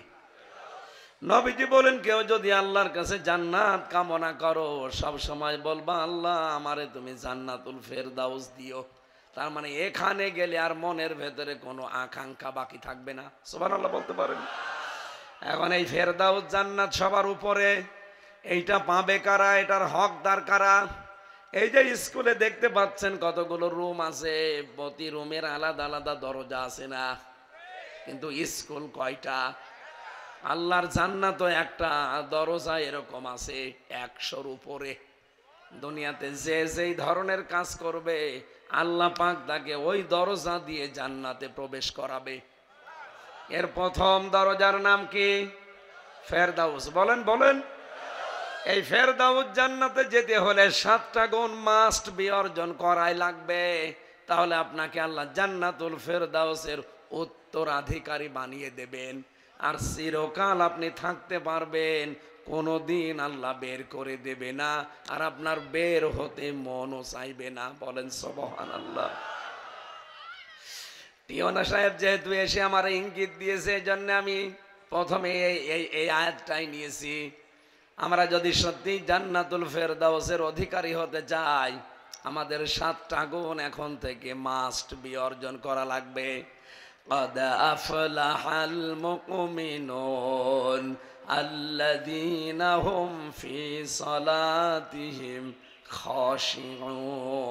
নবীজি বলেন, কেউ যদি আল্লাহর কাছে জান্নাত কামনা করো, সব সময় বলবা আল্লাহ আমারে তুমি জান্নাতুল ফেরদাউস দিও। তার মানে এখানে গেলে আর মনের ভেতরে কোনো আকাঙ্ক্ষা বাকি থাকবে না। সুবহানাল্লাহ বলতে পারেন? এখন এই ফেরদাউস জান্নাত সবার উপরে, এইটা পাবে কারা? এটার হকদার কারা? এই যে স্কুলে দেখতে পাচ্ছেন কতগুলো রুম আছে, প্রতি রুমের আলাদা আলাদা দরজা আছে না? কিন্তু স্কুল কয়টা? আল্লাহর জান্নাতও একটা, দরজা এরকম আছে 100-র উপরে। দুনিয়াতে যে যেই ধরনের কাজ করবে আল্লাহ পাক তাকে ওই দরজা দিয়ে জান্নাতে প্রবেশ করাবে। এর প্রথম দরজার নাম কি? ফেরদাউস। বলেন বলেন। এই ফেরদাউস জান্নাতে যেতে হলে 7টা গুণ মাস্ট বি অর্জন করাই লাগবে। তাহলে আপনাকে আল্লাহ জান্নাতুল ফেরদাউসের উত্তরাধিকারী বানিয়ে দেবেন, আর চিরকাল আপনি থাকতে পারবেন, কোনোদিন আল্লাহ বের করে দেবে না, আর আপনার বের হতে মনও চাইবে না। বলেন সুবহানাল্লাহ। টিওনা সাহেব যেহেতু এসে আমার ইঙ্গিত দিয়েছে, এই জন্য আমি প্রথমে এই আয়াতটাই নিয়েছি। আমরা যদি সত্যি জান্নাতুল ফেরদাউসের অধিকারী হতে চাই, আমাদের 7টা গুণ এখন থেকে মাস্ট বি অর্জন করা লাগবে। قد أفلح المؤمنون الذين هم في صلاتهم خاشعون।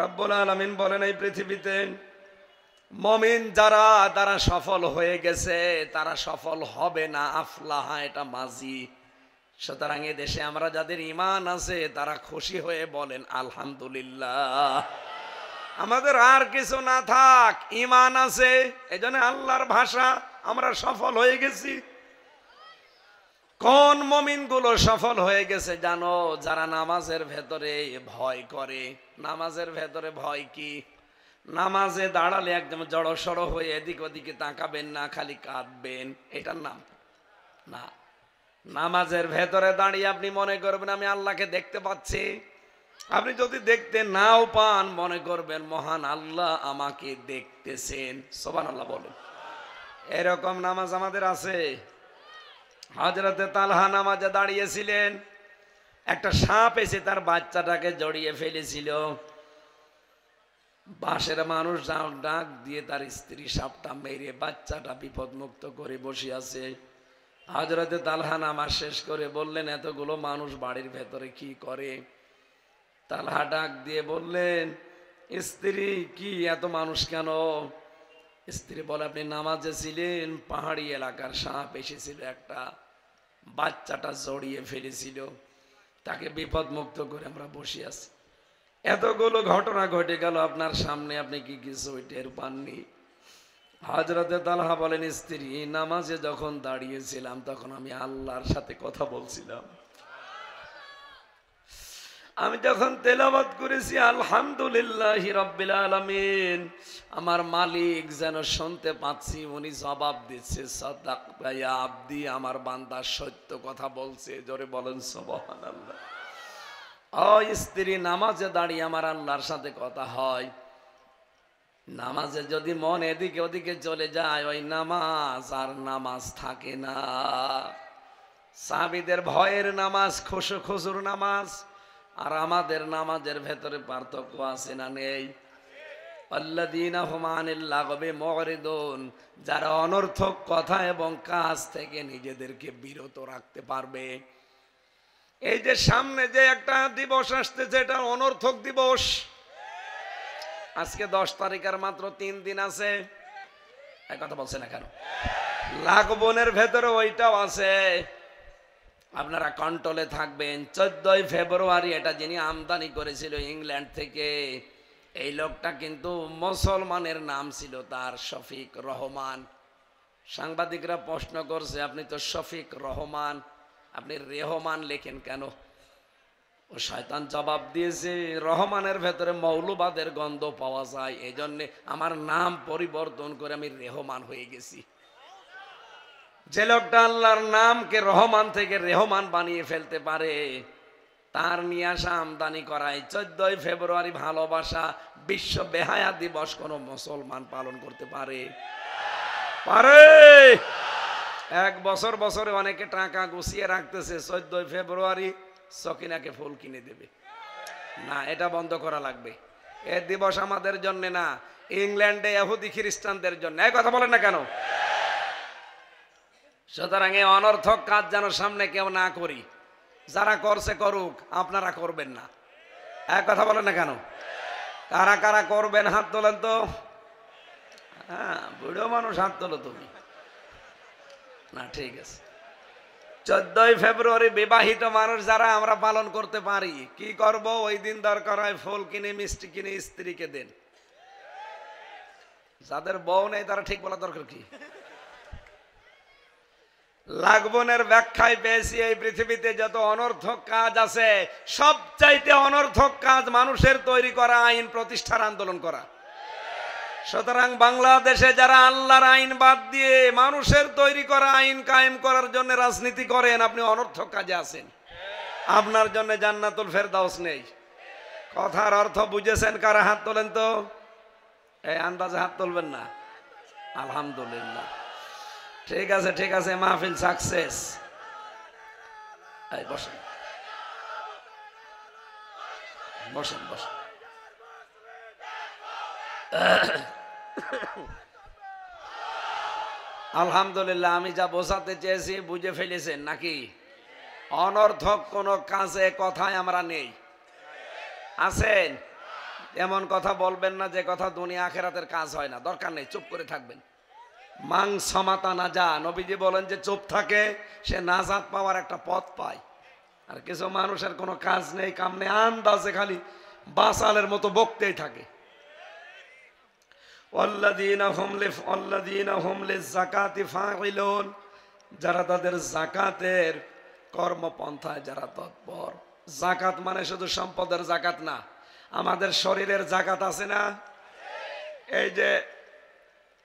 রব্বুল আলামিন বলেন, এই পৃথিবীতে মুমিন যারা, তারা সফল হয়ে গেছে, তারা সফল হবে না। আফলাহা এটা মাজি। সুতরাং এ দেশে আমরা যাদের ঈমান আছে তারা খুশি হয়ে বলেন আলহামদুলিল্লাহ। আমাদের আর কিছু না থাক, ঈমান আছে, এজন্য আল্লাহর ভাষা আমরা সফল হয়ে গেছি। কোন মুমিনগুলো সফল হয়ে গেছে জানো? যারা নামাজের ভেতরে ভয় করে। নামাজের ভেতরে ভয় কি? নামাজে দাঁড়ালে একদম জড়সড় হয়ে এদিক ওদিকে তাকাবেন না, খালি কাঁদবেন, এটার নাম না। নামাজের ভেতরে দাঁড়িয়ে আপনি মনে করবেন আমি আল্লাহকে দেখতে পাচ্ছি। আপনি যদি দেখতে নাও পান, মনে করবেন মহান আল্লাহ আমাকে দেখতেছেন। সুবহানাল্লাহ বলেন। এরকম নামাজ আমাদের আছে। হযরতে তালহা নামাজে দাঁড়িয়েছিলেন, একটা সাপ এসে তার বাচ্চাটাকে জড়িয়ে ফেলেছিল। বাঁশের মানুষ ডাক দিয়ে তার স্ত্রী সাপটা মেরে বাচ্চাটা বিপদমুক্ত করে বসে আছে। হযরতে তালহা নামাজ শেষ করে বললেন, এতগুলো মানুষ বাড়ির ভেতরে কি করে? তালহা ডাক দিয়ে বললেন, স্ত্রী কি এত মানুষ কেন? স্ত্রী বলে, আপনি নামাজে ছিলেন, পাহাড়ি এলাকার সাপ এসেছিল, একটা বাচ্চাটা জড়িয়ে ফেলেছিল, তাকে বিপদ মুক্ত করে আমরা বসে আছি। এতগুলো ঘটনা ঘটে গেল আপনার সামনে, আপনি কি কিছু টের পাননি? হযরতে তালহা বলেন, স্ত্রী নামাজে যখন দাঁড়িয়েছিলাম তখন আমি আল্লাহর সাথে কথা বলছিলাম। আমি যখন তেলাওয়াত করেছি আলহামদুলিল্লাহি রাব্বিল আলামিন, আমার মালিক যেন শুনতে পাচ্ছি, উনি জবাব দিচ্ছে, সাদাকা ইয়া আবদি, আমার বান্দা সত্য কথা বলছে। জোরে বলেন সুবহানাল্লাহ। ও স্ত্রী, নামাজে দাঁড়িয়ে আমার আল্লাহর সাথে কথা হয়। নামাজে যদি মন এদিকে ওদিকে চলে যায়, ওই নামাজ আর নামাজ থাকে না। সাহাবীদের ভয়ের নামাজ খুশুর নামাজ, আর আমাদের নামাজের ভেতরে পার্থক্য আছে না নেই? আল্লাযীনা হুম আনিল লাগবি মুরিদুন, যারা অনর্থক কথা এবং কাজ থেকে নিজেদেরকে বিরত রাখতে পারবে। এই যে সামনে যে একটা দিবস আসতেছে, এটা অনর্থক দিবস। আজকে 10 তারিখের মাত্র 3 দিন আছে। এই কথা বলছে না কেন? লাগবনের ভেতরে ওইটাও আছে। আপনারা কন্ট্রোলে থাকবেন। 14 ফেব্রুয়ারি এটা যিনি আমদানি করেছিল ইংল্যান্ড থেকে, এই লোকটা কিন্তু মুসলমানের নাম ছিল তার শফিক রহমান। সাংবাদিকরা প্রশ্ন করছে, আপনি তো শফিক রহমান, আপনি রেহমান লেখেন কেন? ও শয়তান জবাব দিয়েছে, রহমানের ভেতরে মৌলবাদের গন্ধ পাওয়া যায়, এই জন্যে আমার নাম পরিবর্তন করে আমি রেহমান হয়ে গেছি। যে লোকটা আল্লাহর নামকে রহমান থেকে রেহমান বানিয়ে ফেলতে পারে, তার নিয়ে আসা আমদানি করায় 14 ফেব্রুয়ারি ভালোবাসা বিশ্ব বেহায়া দিবস কোন মুসলমান পালন করতে পারে? পারে? এক বছর বছরে অনেকে টাকা গুছিয়ে রাখতেছে, 14 ফেব্রুয়ারি সকিনাকে ফুল কিনে দেবে। না, এটা বন্ধ করা লাগবে। এই দিবস আমাদের জন্য না, ইংল্যান্ডে ইহুদি খ্রিস্টানদের জন্য। এই কথা বলেন না কেন? সুতরাং এই অনর্থক কাজ যেন সামনে কেউ না করি। যারা করছে করুক, আপনারা করবেন না। এক কথা বলেন না কেন? কারা কারা করবেন হাত তোলেন তো। হ্যাঁ, বুড়ো মানুষ হাত তোলো তুমি। না, ঠিক আছে। 14 ফেব্রুয়ারি বিবাহিত মানুষ যারা আমরা পালন করতে পারি, কি করব? ওই দিন দরকার হয় ফুল কিনে মিষ্টি কিনে স্ত্রীকে দেন। যাদের বউ নেই তারা ঠিক বলা দরকার কি? লাগবনের ব্যাখ্যায় পেয়েছি এই পৃথিবীতে যত অনর্থক কাজ আছে সবচাইতে অনর্থক কাজ মানুষের তৈরি করা আইন প্রতিষ্ঠার আন্দোলন করা। সুতরাং বাংলাদেশে যারা আল্লাহর আইন বাদ দিয়ে মানুষের তৈরি করা আইন কায়েম করার জন্য রাজনীতি করেন, আপনি অনর্থক কাজে আছেন। আপনার জন্য জান্নাতুল ফেরদাউস নেই। কথার অর্থ বুঝেছেন? কারা হাত তোলেন তো? এই আন্দাজে হাত তুলবেন না। আলহামদুলিল্লাহ, ঠিক আছে ঠিক আছে, মাহফিল সাকসেস। এই বসেন বসেন বসেন। আলহামদুলিল্লাহ, আমি যা বোঝাতে চেয়েছি বুঝে ফেলেছেন নাকি? অনর্থক কোন কাজে কথায় আমরা নেই। আছেন? এমন কথা বলবেন না যে কথা দুনিয়া আখেরাতের কাজ হয় না, দরকার নেই, চুপ করে থাকবেন। মাং সমাতা না যা, নবীজি বলেন যে চুপ থাকে সে নাজাত পাওয়ার একটা পথ পায়। আর কিছু মানুষের কোনো কাজ নেই, কাম নেই, আন্দাজে খালি বাসালের মতো বকতেই থাকে। যারা তাদের জাকাতের কর্মপন্থায় যারা তৎপর। জাকাত মানে শুধু সম্পদের জাকাত না, আমাদের শরীরের জাকাত আছে না? এই যে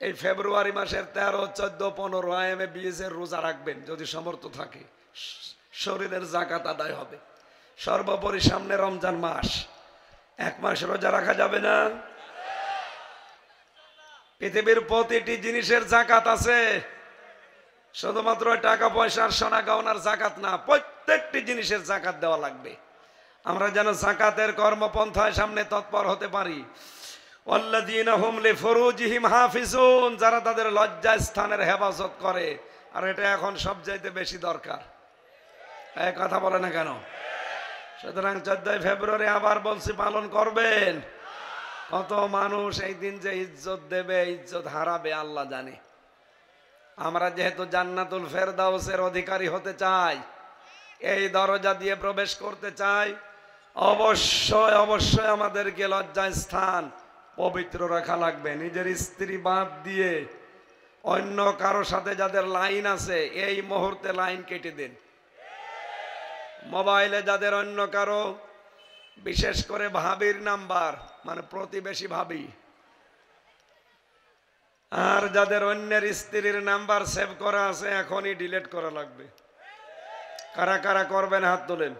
এই ফেব্রুয়ারি মাসের 13, 14, 15 আইএমএ বিএসের রোজা রাখবেন যদি সমর্থ থাকে, শরীরের জাকাত আদায় হবে। সর্বোপরি সামনে রমজান মাস, 1 মাস রোজা রাখা যাবে না? পৃথিবীর প্রতিটি জিনিসের জাকাত আছে, শুধুমাত্র টাকা পয়সার সোনা গহনার জাকাত না, প্রত্যেকটি জিনিসের জাকাত দেওয়া লাগবে। আমরা যেন জাকাতের কর্মপন্থায় সামনে তৎপর হতে পারি। ওয়াল্লাযীনা হুম লিফুরুজিহিম হাফিজুন, যারা তাদের লজ্জা স্থানের হেফাজত করে। আর এটা এখন সবচাইতে বেশি দরকার। এই কথা বলে না কেন? সুতরাং 14 ফেব্রুয়ারি আবার বলছি, পালন করবেন। কত মানুষ এই দিন যে ইজ্জত দেবে, ইজ্জত হারাবে আল্লাহ জানে। আমরা যেহেতু জান্নাতুল ফেরদাউসের অধিকারী হতে চাই, এই দরজা দিয়ে প্রবেশ করতে চাই, অবশ্যই অবশ্যই আমাদেরকে লজ্জা স্থান পবিত্র রাখা লাগবে। নিজের স্ত্রী বাদ দিয়ে অন্য কারো সাথে যাদের লাইন আছে এই মুহূর্তে লাইন কেটে দিন। মোবাইলে যাদের অন্য কারো, বিশেষ করে ভাবির নাম্বার, মানে প্রতিবেশী ভাবি, আর যাদের অন্যের স্ত্রীর নাম্বার সেভ করা আছে এখনই ডিলিট করা লাগবে। কারা কারা করবেন হাত তোলেন।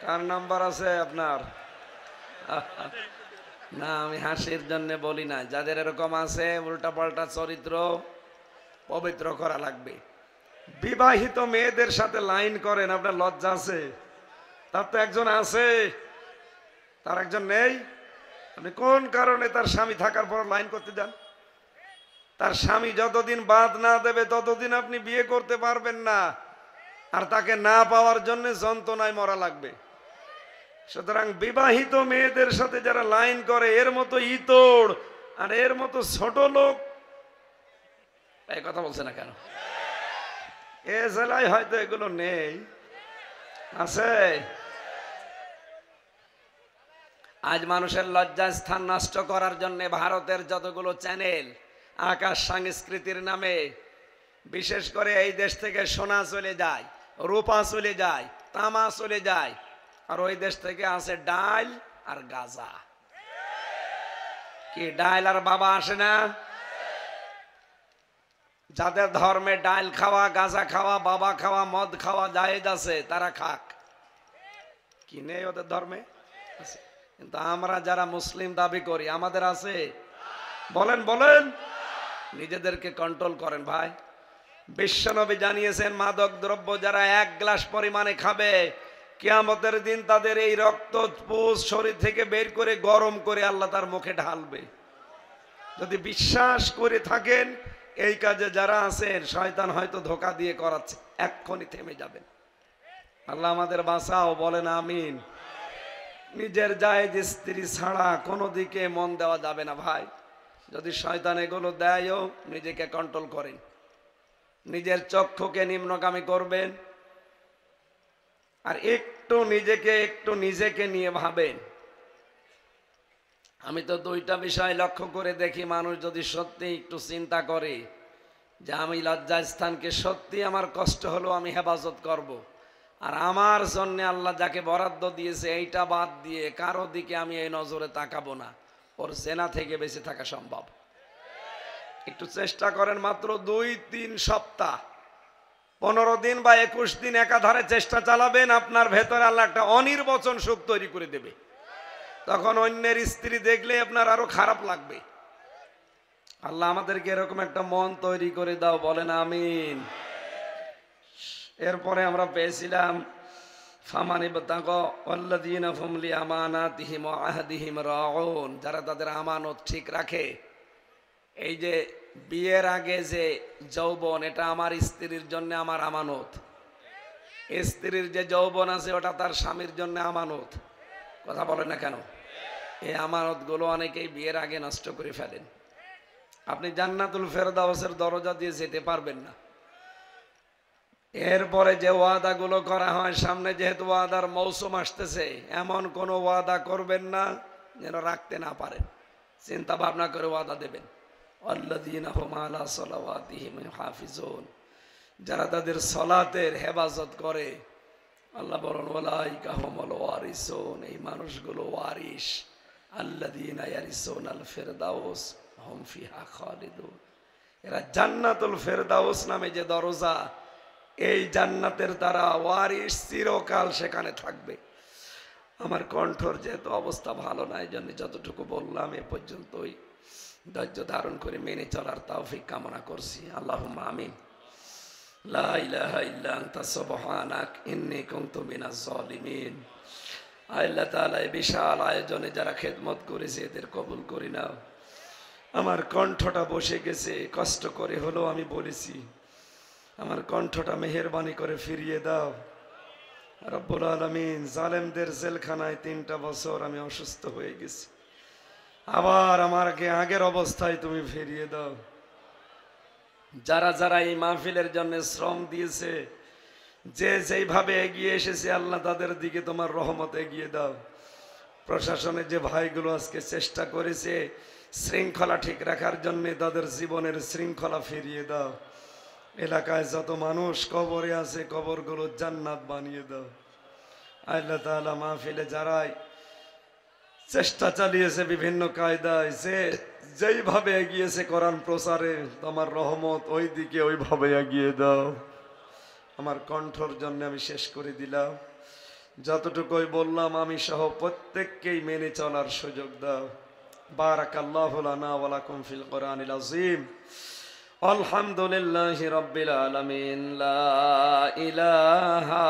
কার নাম্বার আছে আপনার? না, আমি হাসির জন্য বলি না, যাদের এরকম আছে উল্টাপাল্টা চরিত্র পবিত্র করা লাগবে। বিবাহিত মেয়েদের সাথে লাইন করেন, আপনার লজ্জা আছে? তার তো একজন আছে, তার একজন নেই। আপনি কোন কারণে তার স্বামী থাকার পর লাইন করতে যান? তার স্বামী যতদিন বাদ না দেবে ততদিন আপনি বিয়ে করতে পারবেন না, আর তাকে না পাওয়ার জন্য যন্ত্রণায় মরা লাগবে। সুতরাং বিবাহিত মেয়েদের সাথে যারা লাইন করে, এর মতো ইতর আর এর মতো ছোট লোক, এই কথা বলছে না কেন? এ জেলায় হয়তো এগুলো নেই, আছে। আজ মানুষের লজ্জা স্থান নষ্ট করার জন্য ভারতের যতগুলো চ্যানেল আকাশ সংস্কৃতির নামে, বিশেষ করে এই দেশ থেকে সোনা চলে যায়, রূপা চলে যায়, তামা চলে যায়, আর ওই দেশ থেকে আসে ডাল আর গাঁজা। কি ডাল আর বাবা আসে না? যাদের ধর্মে ডাল খাওয়া, গাঁজা খাওয়া, বাবা খাওয়া, মদ খাওয়া জায়েজ আছে, তারা খাক। কি নেই ওদের ধর্মে? আছে। কিন্তু আমরা যারা মুসলিম দাবি করি, আমাদের আছে? বলেন বলেন। নিজেদেরকে কন্ট্রোল করেন ভাই। বিশ্বনবী জানিয়েছেন, মাদক দ্রব্য যারা 1 গ্লাস পরিমাণে খাবে, কিয়ামতের দিন তাদের এই রক্ত পুষ শরীর থেকে বের করে গরম করে আল্লাহ তার মুখে ঢালবে। যদি বিশ্বাস করে থাকেন এই কাজে যারা আছেন, শয়তান হয়তো ধোঁকা দিয়ে করাচ্ছে, এক্ষুনি থেমে যাবেন। আল্লাহ আমাদের বাঁচাও, বলেন আমিন। নিজের জায়েজ স্ত্রী ছাড়া কোনো দিকে মন দেওয়া যাবে না ভাই। যদি শয়তান এগুলো দেয়ও, নিজেকে কন্ট্রোল করেন। নিজের চক্ষুকে নিম্নগামী করবেন, আর একটু নিজেকে নিয়ে ভাবেন, আমি তো দুইটা বিষয় লক্ষ্য করে দেখি, মানুষ যদি সত্যি একটু চিন্তা করে যে আমি লজ্জাস্থানকে সত্যি আমার কষ্ট হলো আমি হেফাজত করব। আর আমার জন্য আল্লাহ যাকে বরাদ্দ দিয়েছে এইটা বাদ দিয়ে কারো দিকে আমি এই নজরে তাকাবো না, ওর জেনা থেকে বেঁচে থাকা সম্ভব। একটু চেষ্টা করেন, মাত্র 2-3 সপ্তাহ, 15 দিন বা 21 দিন একাধারে চেষ্টা চালাবেন, আপনার ভেতরে আল্লাহ একটা অনির্বচন সুখ তৈরি করে দেবে। তখন অন্যের স্ত্রী দেখলে আপনার আরো খারাপ লাগবে। আল্লাহ আমাদেরকে এরকম একটা মন তৈরি করে দাও, বলেন আমিন। এরপরে আমরা পেয়েছিলাম যারা তাদের আমানত ঠিক রাখে। এই যে বিয়ের আগে যে যৌবন, এটা আমার স্ত্রীর জন্য আমার আমানত। স্ত্রীর যে যৌবন আছে ওটা তার স্বামীর জন্য আমানত। কথা বলে না কেন? এই আমানত গুলো অনেকেই বিয়ের আগে নষ্ট করে ফেলেন। আপনি জান্নাতুল ফেরদাউসের দরজা দিয়ে যেতে পারবেন না। এরপরে যে ওয়াদাগুলো করা হয়, সামনে যেহেতু ওয়াদার মৌসুম আসতেছে, এমন কোন ওয়াদা করবেন না যেন রাখতে না পারেন। চিন্তা ভাবনা করে ওয়াদা দেবেন। আল্লাযীনা হুম আলা সালাওয়াতিহিম হাফিজুন, যারা তাদের সালাতের হেফাজত করে, আল্লাহ বলেন উলাইকা হুমুল ওয়ারিসুন, এই মানুষগুলো ওয়ারিস। আল্লাযীনা ইয়ারিসুনাল ফিরদাউস হুম ফিহা খালিদুন, এরা জান্নাতুল ফেরদাউস নামে যে দরজা, এই জান্নাতের তারা ওয়ারিস, চিরকাল সেখানে থাকবে। আমার কণ্ঠর যেহেতু অবস্থা ভালো না, এই জন্য যতটুকু বললাম এ পর্যন্তই, ধৈর্য ধারণ করে মেনে চলার তৌফিক কামনা করছি। আল্লাহুম্মা আমিন। লা ইলাহা ইল্লা আনতা সুবহানাক ইন্নী কুনতু মিনাজ জালিমিন। আল্লাহ তাআলা এই বিশাল আয়োজনে যারা খেদমত করেছে এদের কবুল করে নাও। আমার কণ্ঠটা বসে গেছে, কষ্ট করে হলেও আমি বলেছি, আমার কণ্ঠটা মেহেরবানি করে ফিরিয়ে দাও রব্বুল আলামিন। জালেমদের জেলখানায় 3টা বছর আমি অসুস্থ হয়ে গেছি, আবার আমাকে আগের অবস্থায় তুমি ফিরিয়ে দাও। যারা যারা এই মাহফিলের জন্য শ্রম দিয়েছে, যে যেইভাবে এগিয়ে এসেছে, আল্লাহ তাদের দিকে তোমার রহমত এগিয়ে দাও। প্রশাসনের যে ভাইগুলো আজকে চেষ্টা করেছে শৃঙ্খলা ঠিক রাখার জন্য, তাদের জীবনের শৃঙ্খলা ফিরিয়ে দাও। এলাকায় যত মানুষ কবরে আছে, কবরগুলো জান্নাত বানিয়ে দাও। আল্লাহ তাআলা মাহফিলে যারাই চেষ্টা চালিয়েছে বিভিন্ন কায়দায়, যে যেইভাবে এগিয়েছে কোরআন প্রচারে, তোমার রহমত ওই দিকে ওইভাবে এগিয়ে দাও। আমার কণ্ঠর জন্য আমি শেষ করে দিলাম, যতটুকুই বললাম আমি সহ প্রত্যেককেই মেনে চলার সুযোগ দাও। বারাকাল্লাহু লানা ওয়া লাকুম ফিল কোরআনিল আযীম। আলহামদুলিল্লাহি রাব্বিল আলামিন। লা ইলাহা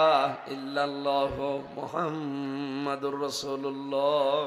ইল্লাল্লাহু মুহাম্মাদুর রাসূলুল্লাহ।